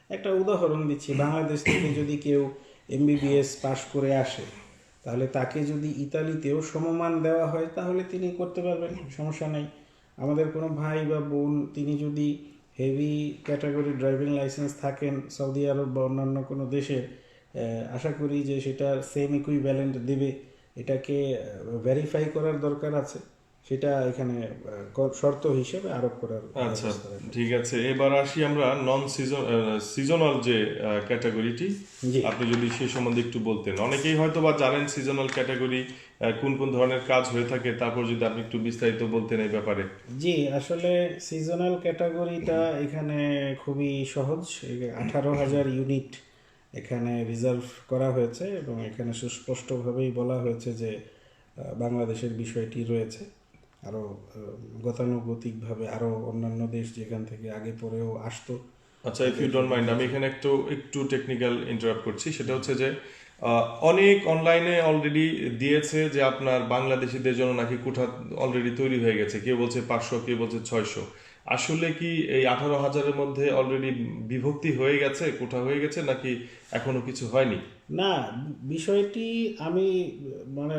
একটা উদাহরণ দিচ্ছি, বাংলাদেশ থেকে যদি কেউ এমবিবিএস পাশ করে আসে তাহলে তাকে যদি ইতালিতেও সমমান দেওয়া হয় তাহলে তিনি করতে পারবেন, সমস্যা নেই। আমাদের কোনো ভাই বা বোন তিনি যদি হেভি ক্যাটাগরি ড্রাইভিং লাইসেন্স থাকেন সৌদি আরব বা অন্যান্য কোনো দেশে, আশা করি যে সেটা সেম ইকুইভ্যালেন্ট দেবে। এটাকে ভেরিফাই করার দরকার আছে, সেটা এখানে শর্ত হিসেবে আরোপ করার। আচ্ছা, ঠিক আছে। এবার আসি আমরা নন সিজনাল যে ক্যাটাগরিটি, আপনি যদি সে সম্বন্ধে একটু বলতেন। অনেকেই হয়তো বা জানেন সিজনাল ক্যাটাগরি কোন কোন ধরনের কাজ হয়ে থাকে, তারপর যদি আপনি একটু বিস্তারিত বলতেন এই ব্যাপারে। জি, আসলে সিজনাল ক্যাটাগরিটা এখানে খুবই সহজ। 18,000 ইউনিট এখানে রিজার্ভ করা হয়েছে, এবং এখানে সুস্পষ্টভাবেই বলা হয়েছে যে বাংলাদেশের বিষয়টি রয়েছে। আরও গতানুগতিকভাবে আরও অন্যান্য দেশ যেখান থেকে আগে পরেও আসতো। আচ্ছা, ইফ ইউ ডোন্ট মাইন্ড, আমি এখানে একটু টেকনিক্যাল ইন্টারাপ্ট করছি। সেটা হচ্ছে যে অনেক অনলাইনে অলরেডি দিয়েছে যে আপনার বাংলাদেশিদের জন্য নাকি কোঠা অলরেডি তৈরি হয়ে গেছে, কেউ বলছে 500, কেউ বলছে 600। আসলে কি এই 18,000-এর মধ্যে অলরেডি বিভক্তি হয়ে গেছে, কোঠা হয়ে গেছে, নাকি এখনো কিছু হয়নি? না, বিষয়টি আমি মানে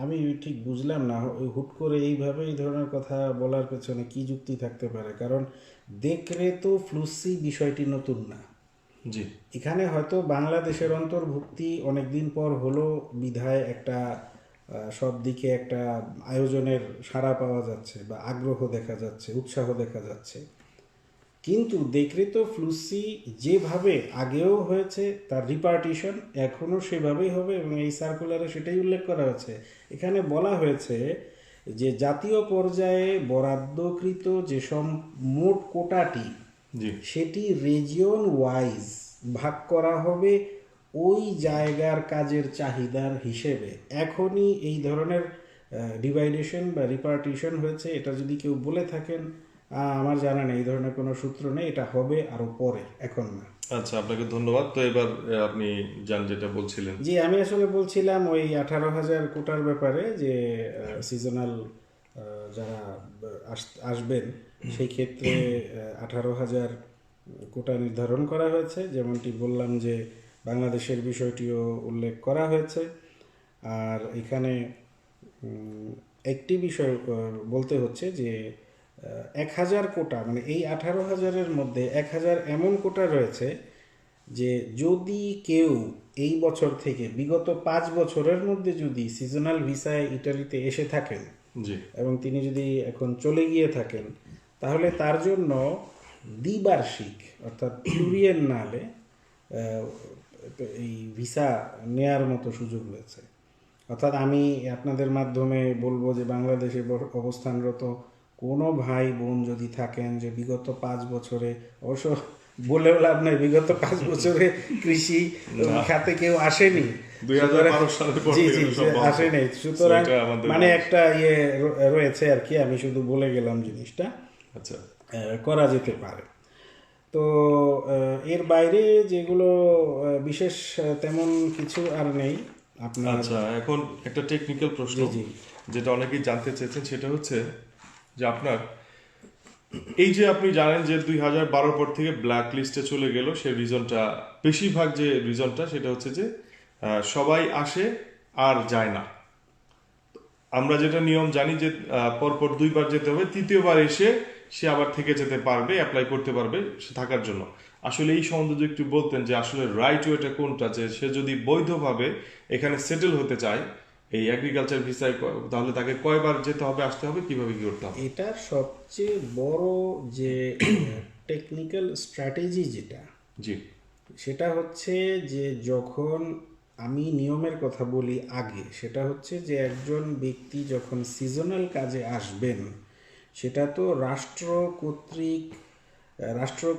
আমি ঠিক বুঝলাম না, ওই হুট করে এইভাবে এই ধরনের কথা বলার পেছনে কি যুক্তি থাকতে পারে। কারণ দেখরেতো ফ্লুসি বিষয়টি নতুন না। জি, এখানে হয়তো বাংলাদেশের অন্তর্ভুক্তি অনেকদিন পর হলো বিধায় একটা সব দিকে একটা আয়োজনের সাড়া পাওয়া যাচ্ছে বা আগ্রহ দেখা যাচ্ছে, উৎসাহ দেখা যাচ্ছে। কিন্তু দেখরেতো ফ্লুসি যেভাবে আগেও হয়েছে তার রিপার্টিশন এখনও সেভাবেই হবে, এবং এই সার্কুলারে সেটাই উল্লেখ করা হয়েছে। এখানে বলা হয়েছে যে জাতীয় পর্যায়ে বরাদ্দকৃত যেসব মোট কোটাটি জি, সেটি রিজিয়ন ওয়াইজ ভাগ করা হবে ওই জায়গার কাজের চাহিদার হিসেবে এখনই এই ধরনের ডিভাইডেশন বা রিপার্টিশন হয়েছে, এটা যদি কেউ বলে থাকেন আমার জানা নেই, এই ধরনের কোনো সূত্র নেই, এটা হবে আরো পরে, এখন না। আচ্ছা, আপনাকে ধন্যবাদ। তো এবার আপনি যান যেটা বলছিলেন। জি, আমি আসলে বলছিলাম ওই 18,000 কোটার ব্যাপারে, যে সিজনাল যারা আসবেন সেই ক্ষেত্রে 18,000 কোটা নির্ধারণ করা হয়েছে। যেমনটি বললাম যে বাংলাদেশের বিষয়টিও উল্লেখ করা হয়েছে। আর এখানে একটি বিষয় বলতে হচ্ছে যে 1,000 কোটা, মানে এই 18,000-এর মধ্যে 1,000 এমন কোটা রয়েছে যে যদি কেউ এই বছর থেকে বিগত 5 বছরের মধ্যে যদি সিজনাল ভিসায় ইটালিতে এসে থাকেন জি, এবং তিনি যদি এখন চলে গিয়ে থাকেন, তাহলে তার জন্য দ্বিবার্ষিক অর্থাৎ প্লুরিয়েন্নালে এই ভিসা নেয়ার মতো সুযোগ রয়েছে। অর্থাৎ আমি আপনাদের মাধ্যমে বলবো যে বাংলাদেশে অবস্থানরত কোনো ভাই বোন যদি থাকেন যে বিগত 5 বছরে, অবশ্য বলেও লাভ নাই, বিগত 5 বছরে কৃষি খাতে কেউ আসেনি, 2012 সালের পর জি থেকে জি তো সব বন্ধ। আসেনি, সুতরাং So এটা আমাদের মানে একটা রয়েছে আর কি, আমি শুধু বলে গেলাম জিনিসটা আচ্ছা, করা যেতে পারে। তো এর বাইরে যেগুলো বিশেষ তেমন কিছু আর নেই আপনার। আচ্ছা, এখন একটা টেকনিক্যাল প্রশ্ন জি। যেটা অনেকেই জানতে চেয়েছেন, সেটা হচ্ছে যে আপনার এই যে আপনি জানেন যে 2012 পর থেকে ব্ল্যাক লিস্টে চলে গেল, সেই রিজনটা বেশিরভাগ যে রিজনটা সেটা হচ্ছে যে সবাই আসে আর যায় না। আমরা যেটা নিয়ম জানি যে পরপর 2বার যেতে হবে, তৃতীয়বার এসে সে আবার থেকে যেতে পারবে, অ্যাপ্লাই করতে পারবে সে থাকার জন্য। আসলে এই সম্বন্ধে যদি একটু বলতেন যে আসলে রাইট ওয়েটা কোনটা, যে সে যদি বৈধভাবে এখানে সেটেল হতে চায় এই এগ্রিকালচার ভিসায়, তাহলে তাকে কয়বার যেতে হবে, আসতে হবে, কিভাবে কি করতে হবে? এটার সবচেয়ে বড় যে টেকনিক্যাল স্ট্র্যাটেজি যেটা, জি, সেটা হচ্ছে যে যখন আমি নিয়মের কথা বলি আগে, সেটা হচ্ছে যে একজন ব্যক্তি যখন সিজনাল কাজে আসবেন, সেটা তো রাষ্ট্র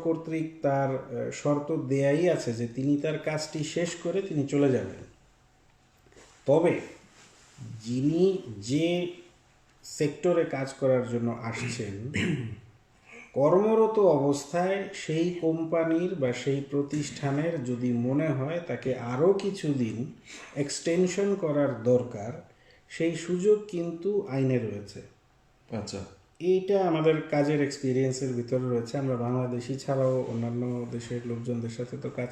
কর্তৃক তার শর্ত দেয়াই আছে যে তিনি তার কাজটি শেষ করে তিনি চলে যাবেন। তবে যিনি যে সেক্টরে কাজ করার জন্য আসছেন, কর্মরত অবস্থায় সেই কোম্পানির বা সেই প্রতিষ্ঠানের যদি মনে হয় তাকে আরও কিছুদিন এক্সটেনশন করার দরকার, সেই সুযোগ কিন্তু আইনে রয়েছে। আচ্ছা, এইটা আমাদের কাজের এক্সপিরিয়েন্সের ভিতরে রয়েছে। আমরা বাংলাদেশি ছাড়াও অন্যান্য দেশের লোকজনদের সাথে তো কাজ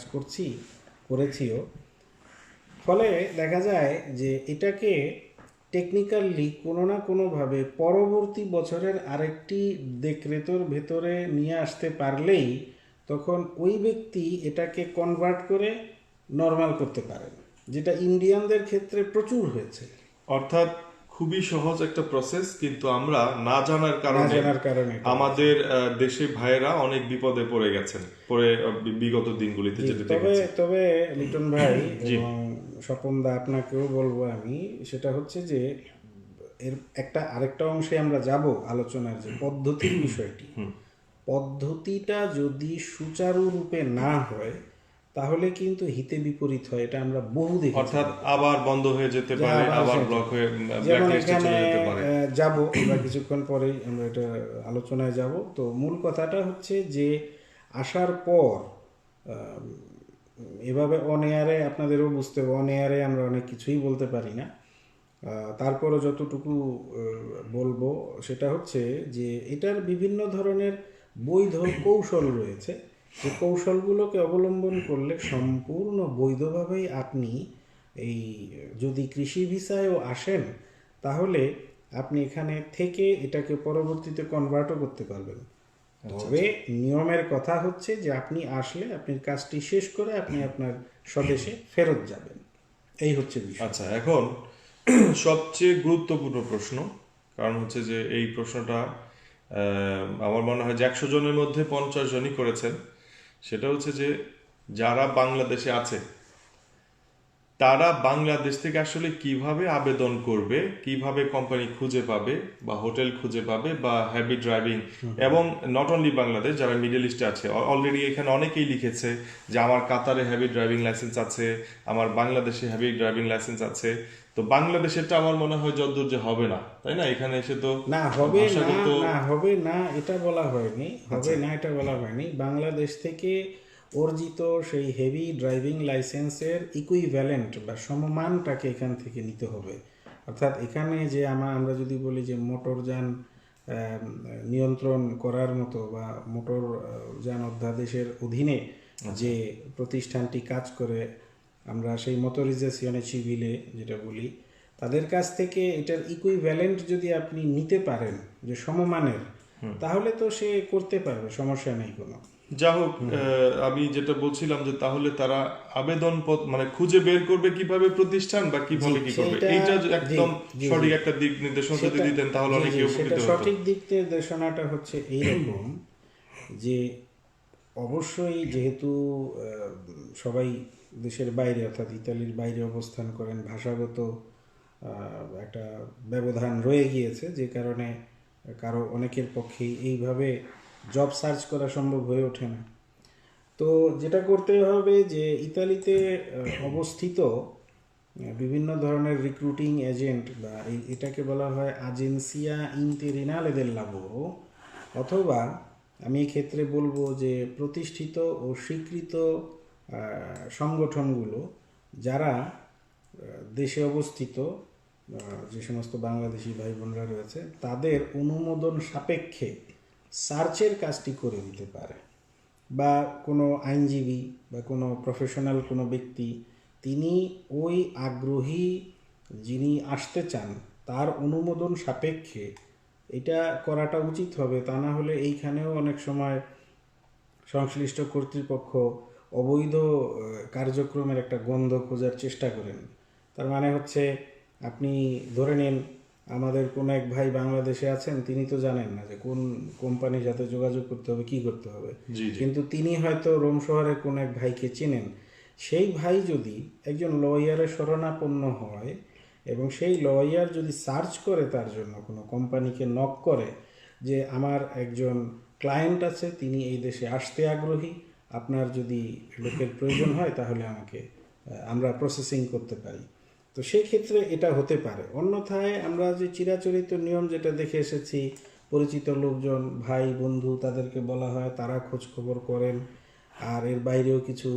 করেছিও। ফলে দেখা যায় যে এটাকে টেকনিক্যালি কোনো না কোনোভাবে পরবর্তী বছরের আরেকটি দেখরেতর ভেতরে নিয়ে আসতে পারলেই তখন ওই ব্যক্তি এটাকে কনভার্ট করে নর্মাল করতে পারেন, যেটা ইন্ডিয়ানদের ক্ষেত্রে প্রচুর হয়েছে। অর্থাৎ খুবই সহজ একটা প্রসেস, কিন্তু আমরা না জানার কারণে এটা। আমাদের দেশে ভাইয়েরা অনেক বিপদে পড়ে গেছেন বিগত দিনগুলিতে যেটা দেখেছি। তবে লিটন ভাই এবং স্বপনদা, আপনাকেও বলবো আমি, সেটা হচ্ছে যে এর আরেকটা অংশে আমরা যাব আলোচনার, যে পদ্ধতির বিষয়টি। পদ্ধতিটা যদি সুচারুরূপে না হয় তাহলে কিন্তু হিতে বিপরীত হয়, এটা আমরা বহু দেখেছি। অর্থাৎ আবার বন্ধ হয়ে যেতে পারে, আবার ব্লক হয়ে যেমন ব্ল্যাকলিস্টে এখানে চলে যেতে পারে। যাব আমরা কিছুক্ষণ পরেই, আমরা এটা আলোচনায় যাব। তো মূল কথাটা হচ্ছে যে আসার পর এভাবে অন এয়ারে আপনাদেরও বুঝতে হবে, অন এয়ারে আমরা অনেক কিছুই বলতে পারি না, তারপরও যতটুকু বলবো সেটা হচ্ছে যে এটার বিভিন্ন ধরনের বৈধ কৌশল রয়েছে, যে কৌশলগুলোকে অবলম্বন করলে সম্পূর্ণ বৈধভাবেই আপনি এই যদি কৃষি ভিসায়ও আসেন তাহলে আপনি এখানে থেকে এটাকে পরবর্তীতে কনভার্টও করতে পারবেন। তবে নিয়মের কথা হচ্ছে যে আপনি আসলে আপনি কাজটি শেষ করে আপনি আপনার স্বদেশে ফেরত যাবেন, এই হচ্ছে বিষয়। আচ্ছা, এখন সবচেয়ে গুরুত্বপূর্ণ প্রশ্ন, কারণ হচ্ছে যে এই প্রশ্নটা আমার মনে হয় যে 100 জনের মধ্যে 50 জনই করেছেন। সেটা হচ্ছে যে যারা বাংলাদেশে আছে তারা বাংলাদেশ থেকে আসলে কিভাবে আবেদন করবে, কিভাবে কোম্পানি খুঁজে পাবে বা হোটেল খুঁজে পাবে বা হ্যাভি ড্রাইভিং, এবং নট অনলি বাংলাদেশ, যারা মিডল ইস্টে আছে অলরেডি এখানে অনেকেই লিখেছে যে আমার কাতারে হ্যাভি ড্রাইভিং লাইসেন্স আছে, আমার বাংলাদেশে হ্যাভি ড্রাইভিং লাইসেন্স আছে। তো বাংলাদেশেরটা আমার মনে হয় যতদূর যে হবে না, তাই না? এখানে এসে তো না হবে না, ভাষাগত না হবে না এটা বলা হয়নি, হবে না এটা বলা হয়নি। বাংলাদেশ থেকে অর্জিত সেই হেভি ড্রাইভিং লাইসেন্সের ইকুইভ্যালেন্ট বা সমমানটাকে এখান থেকে নিতে হবে। অর্থাৎ এখানে যে আমরা যদি বলি যে মোটরযান নিয়ন্ত্রণ করার মতো বা মোটর যান অধ্যাদেশের অধীনে যে প্রতিষ্ঠানটি কাজ করে, আমরা সেই মোটরিজেশনে সিভিলে যেটা বলি, তাদের কাছ থেকে এটার ইকুইভ্যালেন্ট যদি আপনি নিতে পারেন যে সমমানের, তাহলে তো সে করতে পারবে, সমস্যা নেই কোনো। যা হোক, আমি যেটা বলছিলাম যে তাহলে তারা আবেদন মানে খুঁজে বের করবে কিভাবে প্রতিষ্ঠান বা কিভাবে কি করবে, এইটা একদম সঠিক একটা দিক নির্দেশনা যদি দিতেন তাহলে অনেকে উপকৃত সেটা হতো। সঠিক দিক নির্দেশনাটা হচ্ছে এইরকম যে অবশ্যই যেহেতু সবাই দেশের বাইরে অর্থাৎ ইতালির বাইরে অবস্থান করেন, ভাষাগত একটা ব্যবধান রয়ে গিয়েছে, যে কারণে কারো অনেকের পক্ষেই এইভাবে জব সার্চ করা সম্ভব হয়ে ওঠে না। তো যেটা করতে হবে যে ইতালিতে অবস্থিত বিভিন্ন ধরনের রিক্রুটিং এজেন্ট বা এটাকে বলা হয় আগেন্সিয়া ইন্টেরিনালে দেল লাবোরো, অথবা আমি এই ক্ষেত্রে বলবো যে প্রতিষ্ঠিত ও স্বীকৃত সংগঠনগুলো যারা দেশে অবস্থিত যে সমস্ত বাংলাদেশি ভাই বোনরা রয়েছে তাদের অনুমোদন সাপেক্ষে সার্চের কাজটি করে দিতে পারে। বা কোনো আইনজীবী বা কোনো প্রফেশনাল কোনো ব্যক্তি, তিনি ওই আগ্রহী যিনি আসতে চান তার অনুমোদন সাপেক্ষে এটা করাটা উচিত হবে। তা না হলে এইখানেও অনেক সময় সংশ্লিষ্ট কর্তৃপক্ষ অবৈধ কার্যক্রমের একটা গন্ধ খোঁজার চেষ্টা করেন। তার মানে হচ্ছে আপনি ধরে নিন আমাদের কোন এক ভাই বাংলাদেশে আছেন, তিনি তো জানেন না যে কোন কোম্পানির সাথে যোগাযোগ করতে হবে, কি করতে হবে, কিন্তু তিনি হয়তো রোম শহরের কোন এক ভাইকে চেনেন। সেই ভাই যদি একজন লয়ারের শরণাপন্ন হয় এবং সেই লয়ার যদি সার্চ করে তার জন্য কোনো কোম্পানিকে নক করে যে আমার একজন ক্লায়েন্ট আছে, তিনি এই দেশে আসতে আগ্রহী, আপনার যদি লোকের প্রয়োজন হয় তাহলে আমাকে আমরা প্রসেসিং করতে পারি, তো সেই ক্ষেত্রে এটা হতে পারে। অন্যথায় আমরা যে চিরাচরিত নিয়ম যেটা দেখে এসেছি, পরিচিত লোকজন, ভাই বন্ধু, তাদেরকে বলা হয়, তারা খোঁজ খবর করেন। আর এর বাইরেও কিছু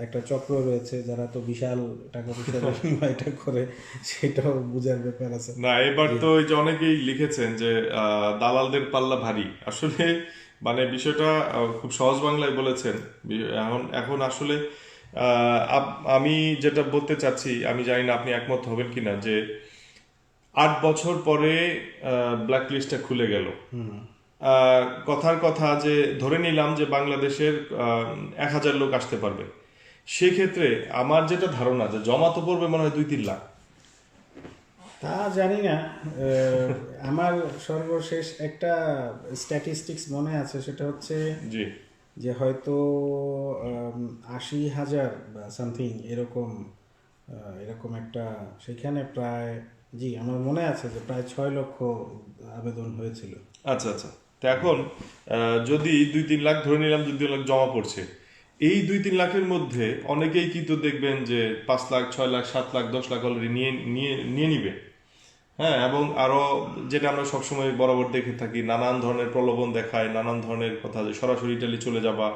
একটা চক্র রয়েছে যারা তো বিশাল টাকা পয়সা এটা করে, সেটাও বোঝার ব্যাপার আছে। না, এবার তো ওই যে অনেকেই লিখেছেন যে দালালদের পাল্লা ভারী। আসলে মানে বিষয়টা খুব সহজ বাংলায় বলেছেন। এখন আসলে আমি যেটা বলতে চাচ্ছি, আমি জানি না আপনি একমত হবেন কিনা, যে 8 বছর পরে ব্ল্যাক লিস্টটা খুলে গেল। কথার কথা যে ধরে নিলাম যে বাংলাদেশের 1000 লোক আসতে পারবে, সেক্ষেত্রে আমার যেটা ধারণা যে জমা তো পড়বে মনে হয় 2-3 লাখ। তা জানি না, আমার সর্বশেষ একটা স্ট্যাটিস্টিক্স মনে আছে, সেটা হচ্ছে জি, যে হয়তো 80,000 বা সামথিং এরকম, এরকম একটা, সেখানে প্রায়, জি আমার মনে আছে যে প্রায় 6 লক্ষ আবেদন হয়েছিল। আচ্ছা আচ্ছা। তো এখন যদি 2-3 লাখ ধরে নিলাম, 2-3 লাখ জমা পড়ছে, এই 2-3 লাখের মধ্যে অনেকেই কিন্তু দেখবেন যে 5 লাখ, 6 লাখ, 7 লাখ, 10 লাখ অলরেডি নিয়ে নিয়ে নিয়ে নিবে। হ্যাঁ, এবং আরো যেটা আমরা সবসময় বরাবর দেখে থাকি, নানান ধরনের প্রলোভন দেখায়, নানান ধরনের কথা, যে সরাসরি ইটালি চলে যাবা,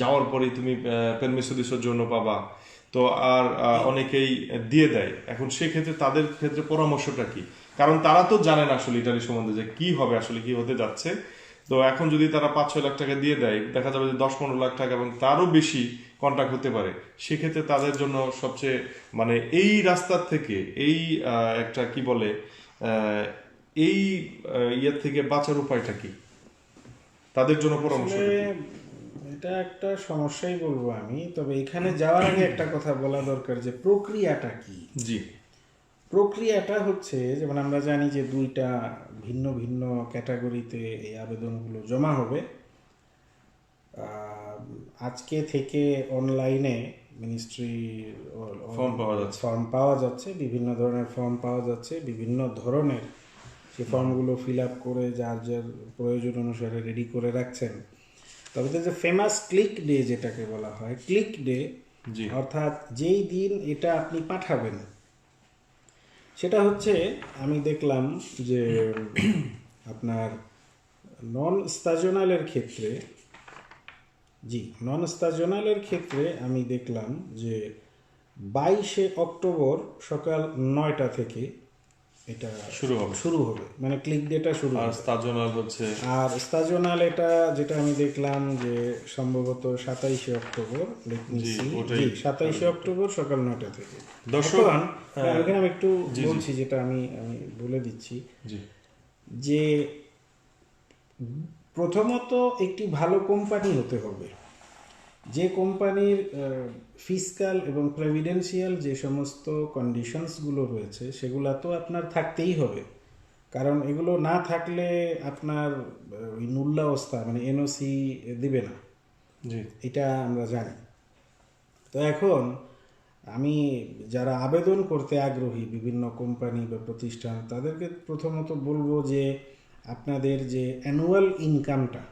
যাওয়ার পরেই তুমি পেরমিসো দিসোর জন্য পাবা। তো আর অনেকেই দিয়ে দেয়। এখন সেক্ষেত্রে তাদের ক্ষেত্রে পরামর্শটা কি? কারণ তারা তো জানেন আসলে ইটালি সম্বন্ধে যে কি হবে, আসলে কি হতে যাচ্ছে। তো এখন যদি তারা 5-6 লাখ টাকা দিয়ে দেয়, দেখা যাবে যে 10-15 লাখ টাকা এবং তারও বেশি কন্ট্রাক্ট হতে পারে। সেক্ষেত্রে তাদের জন্য সবচেয়ে মানে এই রাস্তার থেকে এই একটা কি বলে এই ইয়ের থেকে বাঁচার উপায়টা কি, তাদের জন্য পরামর্শ? আসলে এটা একটা সমস্যাই বলবো আমি। তবে এখানে যাওয়ার আগে একটা কথা বলা দরকার যে প্রক্রিয়াটা কি। জি, প্রক্রিয়াটা হচ্ছে, যেমন আমরা জানি যে 2টা ভিন্ন ভিন্ন ক্যাটাগরিতে এই আবেদনগুলো জমা হবে। আজকে থেকে অনলাইনে মিনিস্ট্রি ফর্ম পাওয়া যাচ্ছে। বিভিন্ন ধরনের ফর্ম পাওয়া যাচ্ছে, বিভিন্ন ধরনের সেই ফর্মগুলো ফিল আপ করে যার যার প্রয়োজন অনুসারে রেডি করে রাখছেন। তবে যে ফেমাস ক্লিক ডে যেটাকে বলা হয়, ক্লিক ডে জি অর্থাৎ যেই দিন এটা আপনি পাঠাবেন, সেটা হচ্ছে আমি দেখলাম যে আপনার নন স্টাজনালের ক্ষেত্রে, নন স্টাজনালের ক্ষেত্রে আমি দেখলাম যে 22শে অক্টোবর সকাল 9টা থেকে এটা শুরু হবে, মানে ক্লিক ডেটা শুরু আর হবে। স্তাজনাল হচ্ছে আর স্টাজনাল এটা যেটা আমি দেখলাম যে সম্ভবত 27শে অক্টোবর, জি, ওটাই 27শে অক্টোবর সকাল 9টা থেকে। দর্শক, এখন এখানে আমি একটু জি, জি। বলছি, যেটা আমি আমি বলে দিচ্ছি জি যে প্রথমত একটি ভালো কোম্পানি হতে হবে, যে কোম্পানির ফিসকাল এবং প্রেভিডেন্সিয়াল যে সমস্ত কন্ডিশনসগুলো রয়েছে সেগুলো তো আপনার থাকতেই হবে, কারণ এগুলো না থাকলে আপনার ওই নুল্লাবস্থা মানে এনওসি দিবে না, জি এটা আমরা জানি। তো এখন আমি যারা আবেদন করতে আগ্রহী বিভিন্ন কোম্পানি বা প্রতিষ্ঠান, তাদেরকে প্রথমত বলবো যে আপনাদের যে অ্যানুয়াল ইনকামটা,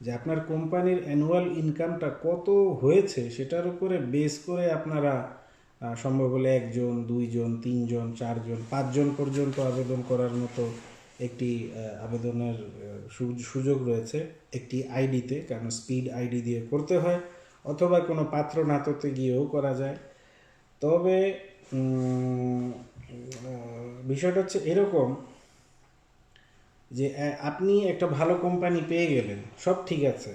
যে আপনার কোম্পানির অ্যানুয়াল ইনকামটা কত হয়েছে সেটার উপরে বেস করে আপনারা সম্ভব হলে 1 জন 2 জন 3 জন 4 জন 5 জন পর্যন্ত আবেদন করার মতো একটি আবেদনের সুযোগ রয়েছে একটি আইডিতে, কারণ স্পিড আইডি দিয়ে করতে হয়, অথবা কোনো পাত্র নাততে গিয়েও করা যায়। তবে বিষয়টা হচ্ছে এরকম যে আপনি একটা ভালো কোম্পানি পেয়ে গেলেন, সব ঠিক আছে,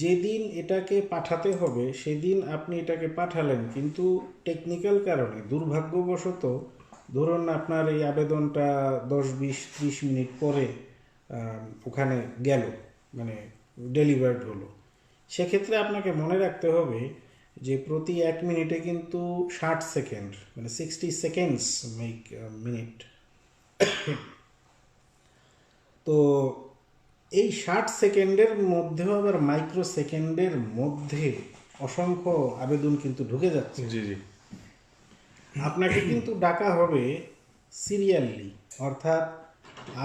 যেদিন এটাকে পাঠাতে হবে সেদিন আপনি এটাকে পাঠালেন, কিন্তু টেকনিক্যাল কারণে দুর্ভাগ্যবশত ধরুন আপনার এই আবেদনটা 10-20-30 মিনিট পরে ওখানে গেল, মানে ডেলিভার্ড হলো, সেক্ষেত্রে আপনাকে মনে রাখতে হবে যে প্রতি 1 মিনিটে কিন্তু 60 সেকেন্ড, মানে 60 সেকেন্ডস মেক মিনিট। তো এই 60 সেকেন্ডের মধ্যেও আবার মাইক্রো সেকেন্ডের মধ্যে অসংখ্য আবেদন কিন্তু ঢুকে যাচ্ছে। জি জি আপনাকে কিন্তু ডাকা হবে সিরিয়ালি, অর্থাৎ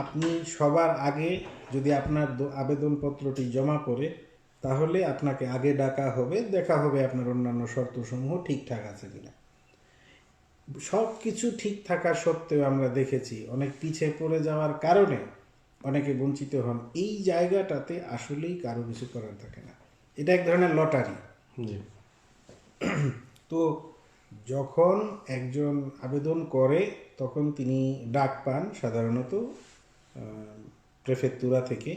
আপনি সবার আগে যদি আপনার আবেদনপত্রটি জমা পড়ে, তাহলে আপনাকে আগে ডাকা হবে, দেখা হবে আপনার অন্যান্য শর্তসমূহ ঠিকঠাক আছে কিনা। সব কিছু ঠিক থাকা সত্ত্বেও আমরা দেখেছি অনেক পিছিয়ে পড়ে যাওয়ার কারণে অনেকে বঞ্চিত হন। এই জায়গাটাতে আসলেই কারো কিছু করার থাকে না, এটা এক ধরনের লটারি। জি তো যখন একজন আবেদন করে তখন তিনি ডাক পান সাধারণত প্রেফেক্তুরা থেকে,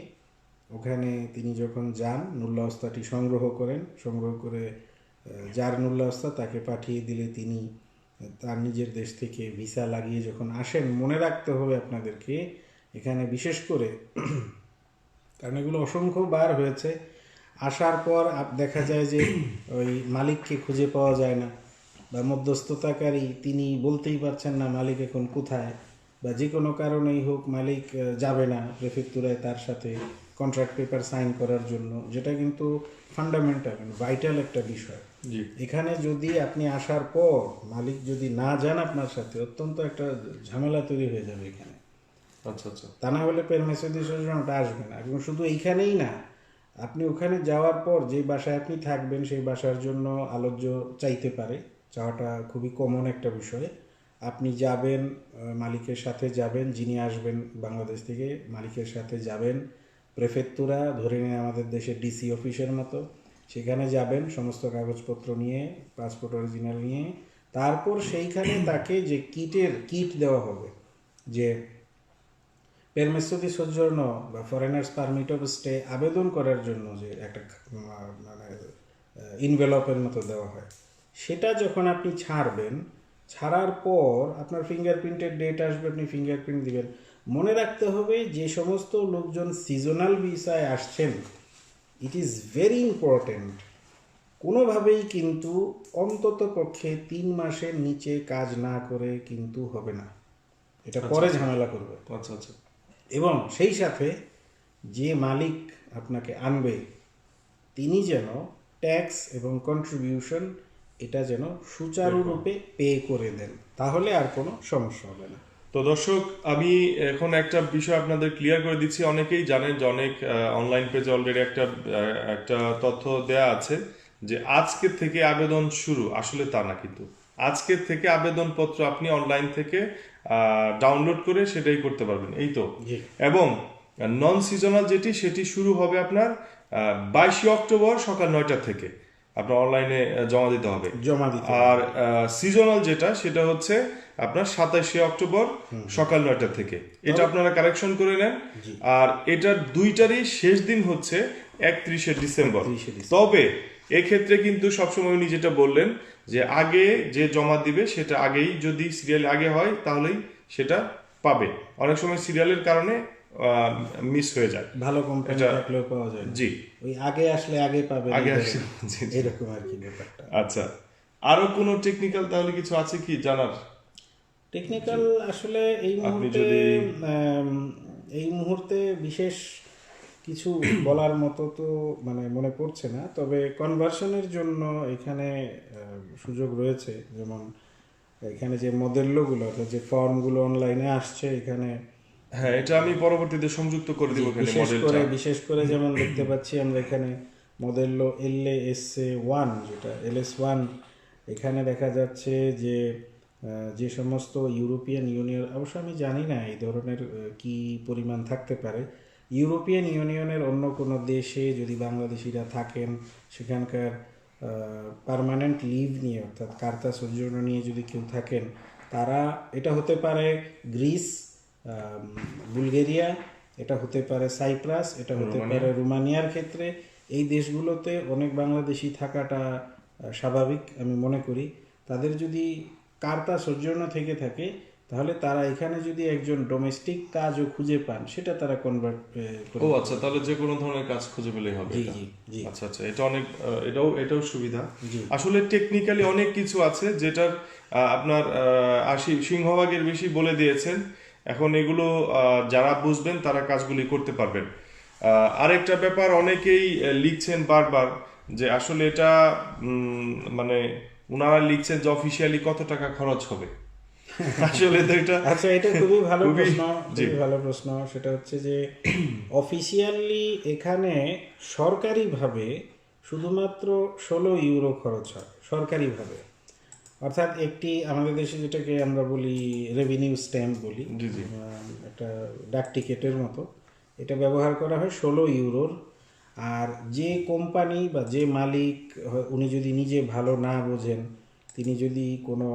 ওখানে তিনি যখন যান নুল্লাবস্থাটি সংগ্রহ করেন, সংগ্রহ করে যার নুল্লাবস্থা তাকে পাঠিয়ে দিলে তিনি তার নিজের দেশ থেকে ভিসা লাগিয়ে যখন আসেন, মনে রাখতে হবে আপনাদেরকে এখানে বিশেষ করে, কারণ এগুলো অসংখ্য বার হয়েছে, আসার পর দেখা যায় যে ওই মালিককে খুঁজে পাওয়া যায় না, বা মধ্যস্থতাকারী তিনি বলতেই পারছেন না মালিক এখন কোথায়, বা যে কোনো কারণেই হোক মালিক যাবে না প্রেফেক্তুরায় তার সাথে কন্ট্রাক্ট পেপার সাইন করার জন্য, যেটা কিন্তু ফান্ডামেন্টাল ভাইটাল একটা বিষয়। জি এখানে যদি আপনি আসার পর মালিক যদি না যান আপনার সাথে, অত্যন্ত একটা ঝামেলা তৈরি হয়ে যাবে এখানে। আচ্ছা আচ্ছা তা না হলে ওটা আসবে না। এবং শুধু এইখানেই না, আপনি ওখানে যাওয়ার পর যে বাসায় আপনি থাকবেন সেই বাসার জন্য আলোচ্য চাইতে পারে, চাওয়াটা খুবই কমন একটা বিষয়। আপনি যাবেন, মালিকের সাথে যাবেন, যিনি আসবেন বাংলাদেশ থেকে মালিকের সাথে যাবেন প্রেফেক্তুরা, ধরে নিন আমাদের দেশের ডিসি অফিসের মতো, সেখানে যাবেন সমস্ত কাগজপত্র নিয়ে, পাসপোর্ট অরিজিনাল নিয়ে, তারপর সেইখানে তাকে যে কিট দেওয়া হবে, যে পেরমেসো দি সজ্জর্ণ বা ফরেনার্স পারমিট অফ স্টে আবেদন করার জন্য যে একটা মানে ইনভেলপের মতো দেওয়া হয়, সেটা যখন আপনি ছাড়বেন, ছাড়ার পর আপনার ফিঙ্গারপ্রিন্টের ডেট আসবে, আপনি ফিঙ্গারপ্রিন্ট দিবেন। মনে রাখতে হবে যে সমস্ত লোকজন সিজনাল ভিসায় আসছেন, ইট ইজ ভেরি ইম্পর্ট্যান্ট, কোনোভাবেই কিন্তু অন্তত পক্ষে 3 মাসের নিচে কাজ না করে কিন্তু হবে না, এটা পরে ঝামেলা করবে। আচ্ছা আচ্ছা এবং সেই সাথে যে মালিক আপনাকে আনবে তিনি যেন ট্যাক্স এবং কন্ট্রিবিউশন এটা যেন সুচারুরূপে পে করে দেন, তাহলে আর কোনো সমস্যা হবে না। তো দর্শক, আমি এখন একটা বিষয় আপনাদের ক্লিয়ার করে দিচ্ছি। অনেকেই জানেন যে অনেক অনলাইন পেজে অলরেডি একটা তথ্য দেয়া আছে যে আজকের থেকে আবেদন শুরু। আসলে তা না, কিন্তু আজকের থেকে আবেদনপত্র আপনি অনলাইন থেকে ডাউনলোড করে সেটাই করতে পারবেন, এই তো। জি। এবং নন সিজনাল সেটি শুরু হবে আপনার 22 অক্টোবর সকাল 9টা থেকে আপনার অনলাইনে জমা দিতে হবে। আর সিজনাল সেটা হচ্ছে আপনার 27 অক্টোবর সকাল 9টা থেকে। এটা আপনারা কারেকশন করে নেন। আর এটার দুইটারই শেষ দিন হচ্ছে 31 ডিসেম্বর। তবে এক্ষেত্রে কিন্তু সবসময় উনি যেটা বললেন যে আগে যে জমা দিবে সেটা আগেই, যদি সিরিয়াল আগে হয় তাহলেই সেটা পাবে। অনেক সময় সিরিয়ালের কারণে মিস হয়ে যায়, ভালো কোম্পানি থাকলেও পাওয়া যায় না। জি, ওই আগে আসলে আগে পাবে, আগে আসলে এরকম আর কি ব্যাপারটা। আচ্ছা, আরো কোনো টেকনিক্যাল তাহলে কিছু আছে কি জানার? টেকনিক্যাল আসলে এই মুহূর্তে বিশেষ কিছু বলার মতো তো মানে মনে পড়ছে না। তবে কনভার্সনের জন্য এখানে সুযোগ রয়েছে। যেমন এখানে যে মডেলগুলো অর্থাৎ যে ফর্মগুলো অনলাইনে আসছে এখানে, হ্যাঁ, এটা আমি পরবর্তীতে সংযুক্ত করে দিব এখানে বিশেষ করে যেমন দেখতে পাচ্ছি আমরা এখানে মডেল LASA1, যেটা LS1, এখানে দেখা যাচ্ছে যে যে সমস্ত ইউরোপিয়ান ইউনিয়ন, অবশ্য আমি জানি না এই ধরনের কি পরিমাণ থাকতে পারে, ইউরোপিয়ান ইউনিয়নের অন্য কোনো দেশে যদি বাংলাদেশিরা থাকেন, সেখানকার পার্মানেন্ট লিভ নিয়ে অর্থাৎ কার্তা সোজোর্ন নিয়ে যদি কেউ থাকেন, তারা, এটা হতে পারে গ্রিস, বুলগেরিয়া, এটা হতে পারে সাইপ্রাস, এটা হতে পারে রোমানিয়ার ক্ষেত্রে, এই দেশগুলোতে অনেক বাংলাদেশি থাকাটা স্বাভাবিক আমি মনে করি। তাদের যদি কার্তা সোজোর্ন থেকে থাকে, তাহলে তারা এখানে যদি একজন ডোমেস্টিক কাজও খুঁজে পান, সেটা তারা কনভার্ট করে। ও আচ্ছা, তাহলে যে কোনো ধরনের কাজ খুঁজে পেলেই হবে। জি জি জি। আচ্ছা আচ্ছা, এটা অনেক এটাও সুবিধা। আসলে টেকনিক্যালি অনেক কিছু আছে যেটার আপনার সিংহভাগের বেশি বলে দিয়েছেন। এখন এগুলো যারা বুঝবেন তারা কাজগুলি করতে পারবেন। আরেকটা ব্যাপার, অনেকেই লিখছেন বারবার যে আসলে এটা মানে ওনারা লিখছেন যে অফিসিয়ালি কত টাকা খরচ হবে। আসলে তো এটা, আচ্ছা, এটা খুবই ভালো প্রশ্ন। সেটা হচ্ছে যে অফিসিয়ালি এখানে সরকারিভাবে শুধুমাত্র 16 ইউরো খরচ হয় সরকারিভাবে। অর্থাৎ একটি আমাদের দেশে যেটাকে আমরা বলি রেভিনিউ স্ট্যাম্প বলি, একটা ডাক টিকেটের মতো, এটা ব্যবহার করা হয় 16 ইউরোর। আর যে কোম্পানি বা যে মালিক, উনি যদি নিজে ভালো না বোঝেন, তিনি যদি কোনো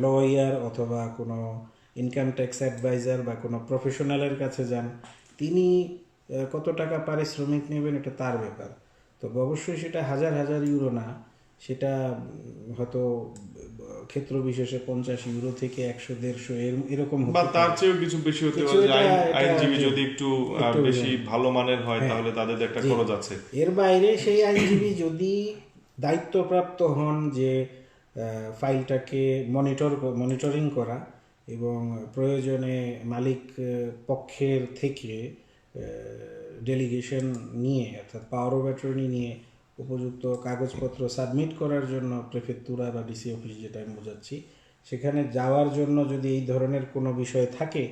লয়ার অথবা কোনো ইনকাম ট্যাক্স অ্যাডভাইজার বা কোনো প্রফেশনালের কাছে যান, তিনি কত টাকা পারিশ্রমিক নেবেন এটা তার ব্যাপার। তবে অবশ্যই সেটা হাজার হাজার ইউরো না, সেটা হয়তো ক্ষেত্র বিশেষে 50 ইউরো থেকে 100-150 এরকম বা তার চেয়েও কিছু বেশি হতে পারে। আইনজীবী যদি একটু বেশি ভালো মানের হয় তাহলে তাদের একটা খরচ আছে। এর বাইরে সেই আইনজীবী যদি দায়িত্বপ্রাপ্ত হন যে ফাইলটাকে মনিটরিং করা এবং প্রয়োজনে মালিক পক্ষের থেকে ডেলিগেশন নিয়ে অর্থাৎ পাওয়ার অফ অ্যাটর্নি নিয়ে উপযুক্ত কাগজপত্র সাবমিট করার জন্য প্রেফেক্টুরা বা ডিসি অফিস, যেটা আমি বোঝাচ্ছি, সেখানে যাওয়ার জন্য যদি এই ধরনের কোনো বিষয় থাকে,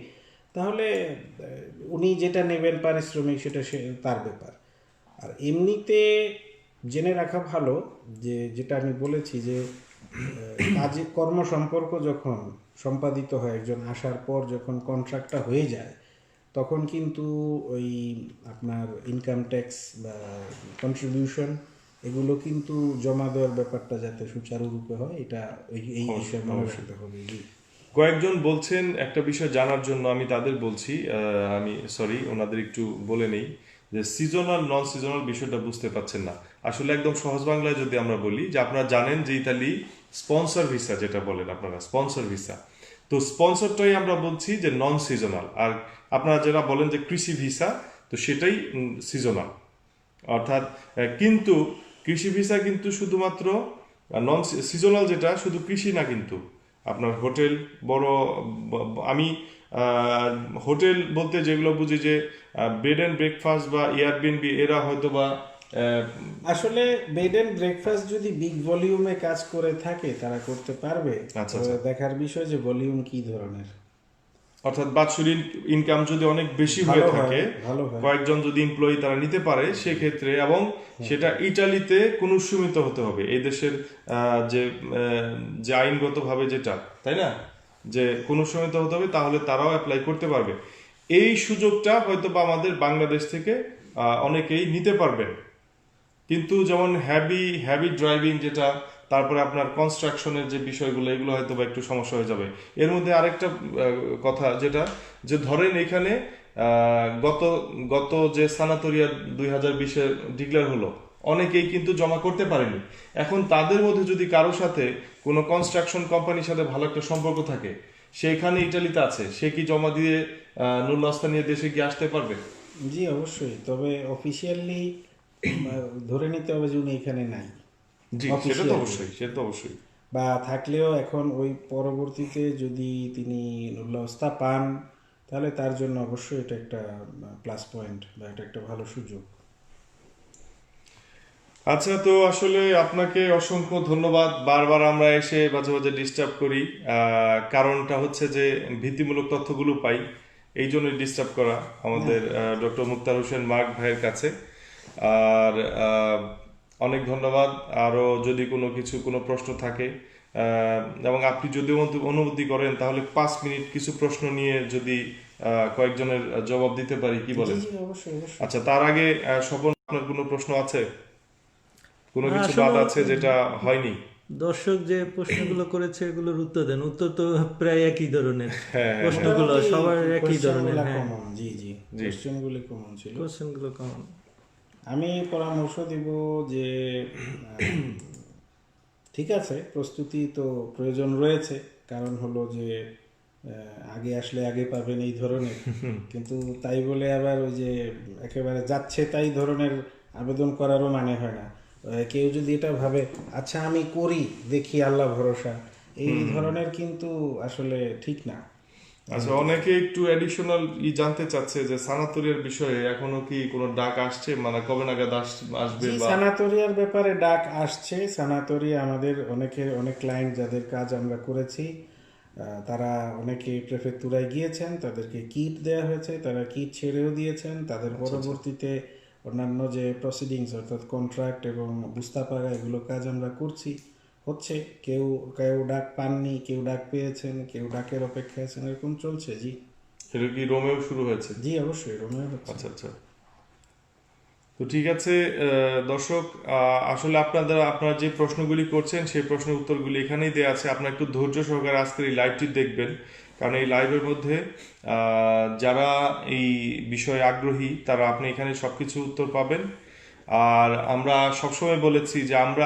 তাহলে উনি যেটা নেবেন পারিশ্রমিক সেটা তার ব্যাপার। আর এমনিতে জেনে রাখা ভালো যে যেটা আমি বলেছি যে কাজে কর্মসম্পর্ক যখন সম্পাদিত হয়, একজন আসার পর যখন কন্ট্রাক্টটা হয়ে যায়, তখন কিন্তু ওই আপনার ইনকাম ট্যাক্স বা কন্ট্রিবিউশন এগুলো কিন্তু জমা দেওয়ার ব্যাপারটা যাতে সুচারুরূপে হয়, এটা এই হিসাবে মনে রাখতে হবে। কয়েকজন বলছেন একটা বিষয় জানার জন্য, আমি তাদের বলছি, ওনাদের একটু বলে নেই যে সিজনাল নন সিজনাল বিষয়টা বুঝতে পারছেন না। আসলে একদম সহজ বাংলায় যদি আমরা বলি যে আপনারা জানেন যে ইতালি স্পন্সর ভিসা, যেটা বলেন আপনারা স্পন্সর ভিসা, তো স্পন্সরটাই আমরা বলছি যে নন সিজনাল। আর আপনারা যারা বলেন যে কৃষি ভিসা, তো সেটাই সিজনাল। অর্থাৎ কিন্তু কৃষি ভিসা কিন্তু শুধুমাত্র নন সিজনাল, যেটা শুধু কৃষি না, কিন্তু আপনার হোটেল আমি হোটেল বলতে যেগুলো বুঝি যে বেড অ্যান্ড ব্রেকফাস্ট বা এয়ারবিএনবি, এরা হয়তো বা আসলে বেড এন্ড ব্রেকফাস্ট যদি বিগ ভলিউমে কাজ করে থাকে তারা করতে পারবে। আচ্ছা, তবে দেখার বিষয় যে ভলিউম কি ধরনের। অর্থাৎ বাৎসরিক ইনকাম যদি অনেক বেশি হয়ে ভালো হয়, থাকে, ভালো হয়। কয়েকজন যদি এমপ্লয়ি তারা নিতে পারে সেক্ষেত্রে, এবং সেটা ইটালিতে কোনো সীমিত হতে হবে এই দেশের যে আইনগতভাবে যেটা, তাই না, যে কোনো সীমিত হতে হবে, তাহলে তারাও অ্যাপ্লাই করতে পারবে। এই সুযোগটা হয়তো বা আমাদের বাংলাদেশ থেকে অনেকেই নিতে পারবেন। কিন্তু যেমন হ্যাভি ড্রাইভিং যেটা, তারপরে আপনার কনস্ট্রাকশনের যে বিষয়গুলো, এগুলো হয়তো বা একটু সমস্যা হয়ে যাবে। এর মধ্যে আরেকটা কথা যেটা, যে ধরেন এখানে গত গত যে সানাতোরিয়া 2020-এ ডিক্লেয়ার হলো, অনেকেই কিন্তু জমা করতে পারেনি। এখন তাদের মধ্যে যদি কারো সাথে কোনো কনস্ট্রাকশন কোম্পানির সাথে ভালো একটা সম্পর্ক থাকে, সেখানে ইটালিতে আছে, সে কি জমা দিয়ে নুল্লাস্তা নিয়ে দেশে গিয়ে আসতে পারবে? জি অবশ্যই, তবে অফিসিয়ালি ধরে নিতে হবে যে উনি এখানে নাই। জি, সেটা তো অবশ্যই, সেটা তো অবশ্যই। বা থাকলেও এখন ওই পরবর্তীতে যদি তিনি নুল্লাহস্তা পান, তাহলে তার জন্য অবশ্যই এটা একটা প্লাস পয়েন্ট বা এটা একটা ভালো সুযোগ। আচ্ছা, তো আসলে আপনাকে অসংখ্য ধন্যবাদ। বারবার আমরা এসে মাঝে মাঝে ডিস্টার্ব করি, কারণটা হচ্ছে যে ভীতিমূলক তথ্যগুলো পাই, এই জন্যই ডিস্টার্ব করা আমাদের ডক্টর মুক্তার হোসেন মার্ক ভাইয়ের কাছে। আর অনেক ধন্যবাদ। আরও যদি কোনো প্রশ্ন থাকে, এবং আপনি যদি অনুমতি করেন, তাহলে 5 মিনিট কিছু প্রশ্ন নিয়ে যদি কয়েকজনের জবাব দিতে পারি, কি জি বলেন? জি অবশ্যই অবশ্যই। আচ্ছা, তার আগে স্বপন, আপনার কোনো প্রশ্ন আছে? কোনো কিছু আসলে বাদ আছে যেটা হয়নি? দর্শক যে প্রশ্নগুলো করেছে এগুলোর উত্তর দেন, উত্তর তো প্রায় একই ধরনের প্রশ্নগুলো, মোটামুটি সবার একই ধরনের। কোয়েশ্চেনগুলো হ্যাঁ, কমন, জি জি, জি। কোয়েশ্চেনগুলি কমন ছিল। কোশ্চেনগুলো কমন। আমি পরামর্শ দিব যে ঠিক আছে, প্রস্তুতি তো প্রয়োজন রয়েছে। কারণ হলো যে আগে আসলে আগে পাবেন এই ধরনের, কিন্তু তাই বলে আবার ওই যে একেবারে যাচ্ছে তাই ধরনের আবেদন করারও মানে হয় না। কেউ যদি এটা ভাবে আচ্ছা আমি করি দেখি আল্লাহ ভরসা, এই ধরনের কিন্তু আসলে ঠিক না। আচ্ছা, অনেকে একটু অ্যাডিশনাল জানতে চাচ্ছে যে সানাতোরিয়ার বিষয়ে এখনো কি কোনো ডাক আসছে, মানে কবে নাগাদ আসবে? জি, বা সানাতোরিয়ার ব্যাপারে ডাক আসছে। সানাতোরিয়া আমাদের অনেক ক্লায়েন্ট যাদের কাজ আমরা করেছি, তারা অনেকে প্রেফেক্টুরায় গিয়েছেন, তাদেরকে কিট দেওয়া হয়েছে, তারা কিট ছেড়েও দিয়েছেন। তাদের পরবর্তীতে অন্যান্য যে প্রসিডিংস অর্থাৎ কন্ট্রাক্ট এবং বুস্তাপাড়া এগুলো কাজ আমরা করছি, হচ্ছে। কেউ কেউ ডাক পাননি, কেউ ডাক পেয়েছেন, কেউ ডাকের অপেক্ষায় আছেন, এরকম চলছে। জি সেটা কি রোমেও শুরু হয়েছে? জি অবশ্যই, রোমেও হচ্ছে। আচ্ছা আচ্ছা, তো ঠিক আছে। দর্শক, আসলে আপনারা যে প্রশ্নগুলি করছেন সেই প্রশ্নের উত্তরগুলি এখানেই দেওয়া আছে। আপনারা একটু ধৈর্য সহকারে আজকের এই লাইভটি দেখবেন, কারণ এই লাইভের মধ্যে যারা এই বিষয়ে আগ্রহী তারা আপনি এখানে সবকিছু উত্তর পাবেন। আর আমরা সবসময় বলেছি যে আমরা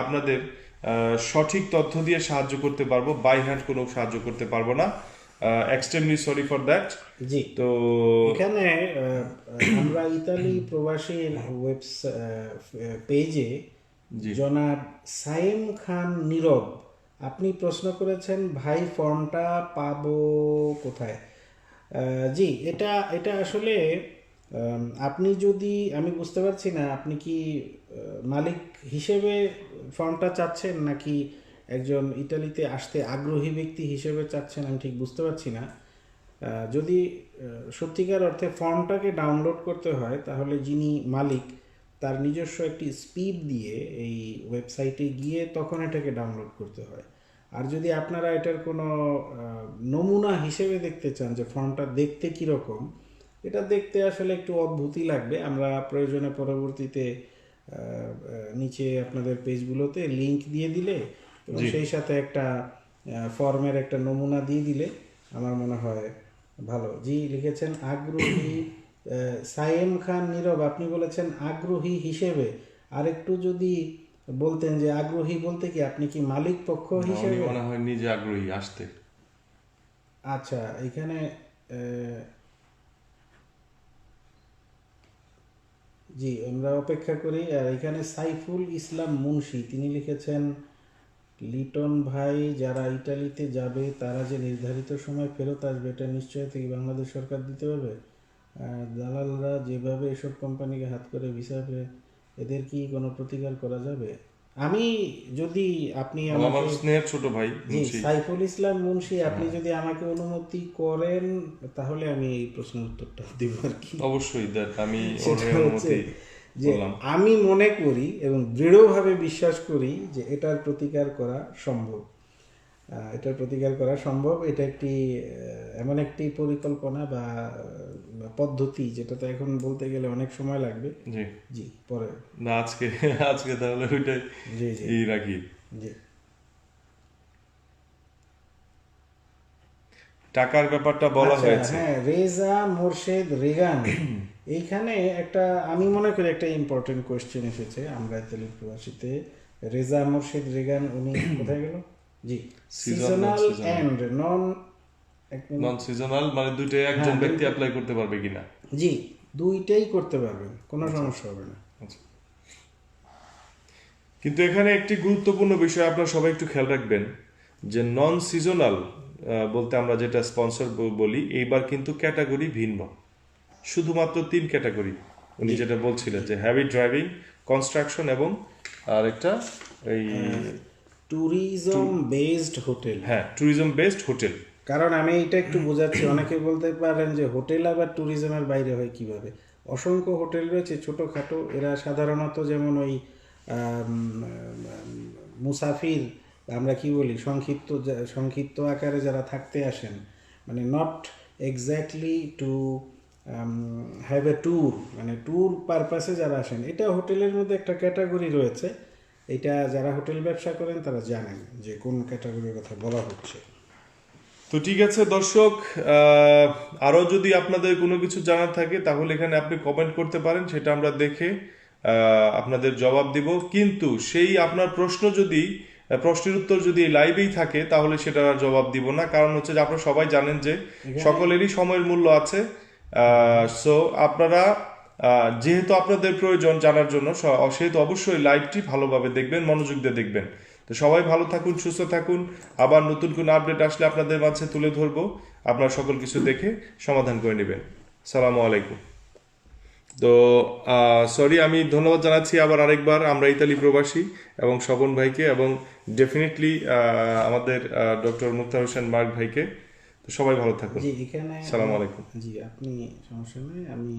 আপনাদের সঠিক তথ্য দিয়ে সাহায্য করতে পারবো, বাই হ্যান্ড কোনো সাহায্য করতে পারবো না। Extremely sorry for that. জি, তো এখানে আমরা ইতালি প্রবাসীর পেজে জি জনাব সাইম খান নীরব, আপনি প্রশ্ন করেছেন ভাই ফর্মটা পাবো কোথায়। জি, এটা এটা আসলে আপনি যদি, আমি বুঝতে পারছি না আপনি কি মালিক হিসেবে ফর্মটা চাচ্ছেন নাকি একজন ইতালিতে আসতে আগ্রহী ব্যক্তি হিসেবে চাচ্ছেন, আমি ঠিক বুঝতে পারছি না। যদি সত্যিকার অর্থে ফর্মটাকে ডাউনলোড করতে হয়, তাহলে যিনি মালিক তার নিজস্ব একটি স্পিড দিয়ে এই ওয়েবসাইটে গিয়ে তখন এটাকে ডাউনলোড করতে হয়। আর যদি আপনারা এটার কোনো নমুনা হিসেবে দেখতে চান যে ফর্মটা দেখতে কীরকম, এটা দেখতে আসলে একটু অদ্ভুতই লাগবে। আমরা প্রয়োজনে পরবর্তীতে নিচে আপনাদের পেজগুলোতে লিংক দিয়ে দিলে এবং সেই সাথে একটা ফর্মের একটা নমুনা দিয়ে দিলে আমার মনে হয় ভালো। জি লিখেছেন আগ্রহী সাইম খান নীরব, আপনি বলেছেন আগ্রহী হিসেবে। আরেকটু যদি বলতেন যে আগ্রহী বলতে কি আপনি কি মালিক পক্ষ উনি হিসেবে? মনে হয় নিজে আগ্রহী আসতে। আচ্ছা, এখানে জি আমরা অপেক্ষা করি। আর এখানে সাইফুল ইসলাম মুন্সি তিনি লিখেছেন লিটন ভাই, যারা ইটালিতে যাবে তারা যে নির্ধারিত সময় ফেরত আসবে এটা নিশ্চয়তা কি বাংলাদেশ সরকার দিতে পারবে? দালালরা যেভাবে এসব কোম্পানিকে হাত করে ভিসা পেয়ে এদের কি কোনো প্রতিকার করা যাবে? আমি যদি আপনি আমার আমাকে স্নেহের ছোট ভাই জি মুন্সি। সাইফুল ইসলাম মুন্সি, আপনি যদি আমাকে অনুমতি করেন তাহলে আমি এই প্রশ্নের উত্তরটা দিব আর কি। অবশ্যই দেন, আমি ওর সেটা হচ্ছে অনুমতি যে বললাম। আমি মনে করি এবং দৃঢ়ভাবে বিশ্বাস করি যে এটার প্রতিকার করা সম্ভব। এটার প্রতিকার করা সম্ভব। এটা একটি এমন একটি পরিকল্পনা বা পদ্ধতি যেটাতে এখন বলতে গেলে অনেক সময় লাগবে। জি জি পরে না, আজকে আজকে তাহলে ওইটাই জি জি রাখি। জি টাকার ব্যাপারটা বলা আচ্ছা, হয়েছে। হ্যাঁ, রেজা মোর্শেদ রেগান, এইখানে একটা আমি মনে করি একটা ইম্পর্টেন্ট কোয়েশ্চেন এসেছে আমরা ইতালির প্রবাসীতে। রেজা মোর্শেদ রেগান উনি কোথায় গেল? জি seasonal and non non seasonal মানে দুইটাই একজন ব্যক্তি অ্যাপ্লাই করতে পারবে কিনা? জি দুইটাই করতে পারবেন, কোনো সমস্যা হবে না। আচ্ছা। কিন্তু এখানে একটি গুরুত্বপূর্ণ বিষয় আপনারা সবাই একটু খেয়াল রাখবেন যে নন সিজনাল বলতে আমরা যেটা স্পন্সর বলি, এইবার কিন্তু ক্যাটাগরি ভিন্ন, শুধুমাত্র 3 ক্যাটাগরি উনি যেটা বলছিলেন যে হ্যাভি ড্রাইভিং, কনস্ট্রাকশন এবং আরেকটা এই ট্যুরিজম বেসড হোটেল। হ্যাঁ ট্যুরিজম বেসড হোটেল। কারণ আমি এটা একটু বোঝাচ্ছি, অনেকে বলতে পারেন যে হোটেল আবার ট্যুরিজমের বাইরে হয় কিভাবে। অসংখ্য হোটেল রয়েছে ছোটোখাটো, এরা সাধারণত যেমন ওই মুসাফির আমরা কি বলি সংক্ষিপ্ত আকারে যারা থাকতে আসেন, মানে not exactly to have a tour, মানে ট্যুর পারপাসে যারা আসেন, এটা হোটেলের মধ্যে একটা ক্যাটাগরি রয়েছে। এটা যারা হোটেল ব্যবসা করেন তারা জানেন যে কোন ক্যাটাগরির কথা বলা হচ্ছে। তো ঠিক আছে দর্শক, আরও যদি আপনাদের কোনো কিছু জানার থাকে তাহলে এখানে আপনি কমেন্ট করতে পারেন, সেটা আমরা দেখে আপনাদের জবাব দিব। কিন্তু সেই আপনার প্রশ্নের উত্তর যদি লাইভেই থাকে তাহলে সেটা আর জবাব দিব না, কারণ হচ্ছে যে আপনারা সবাই জানেন যে সকলেরই সময়ের মূল্য আছে। সো আপনারা যেহেতু আপনাদের প্রয়োজন জানার জন্য, সেহেতু অবশ্যই লাইভটি ভালোভাবে দেখবেন, মনোযোগ দিয়ে দেখবেন। তো সবাই ভালো থাকুন, সুস্থ থাকুন। আবার নতুন কোনো আপডেট আসলে আপনাদের মাঝে তুলে ধরবো, আপনারা সকল কিছু দেখে সমাধান করে নেবেন। সালামু আলাইকুম। তো সরি, আমি ধন্যবাদ জানাচ্ছি আবার আরেকবার আমরা ইতালি প্রবাসী এবং স্বপন ভাইকে, এবং ডেফিনেটলি আমাদের ডক্টর মুক্তার হোসেন মার্ক ভাইকে। তো সবাই ভালো থাকুন। জি এখানে সালামু আলাইকুম। জি আপনি সমস্যা নেই, আমি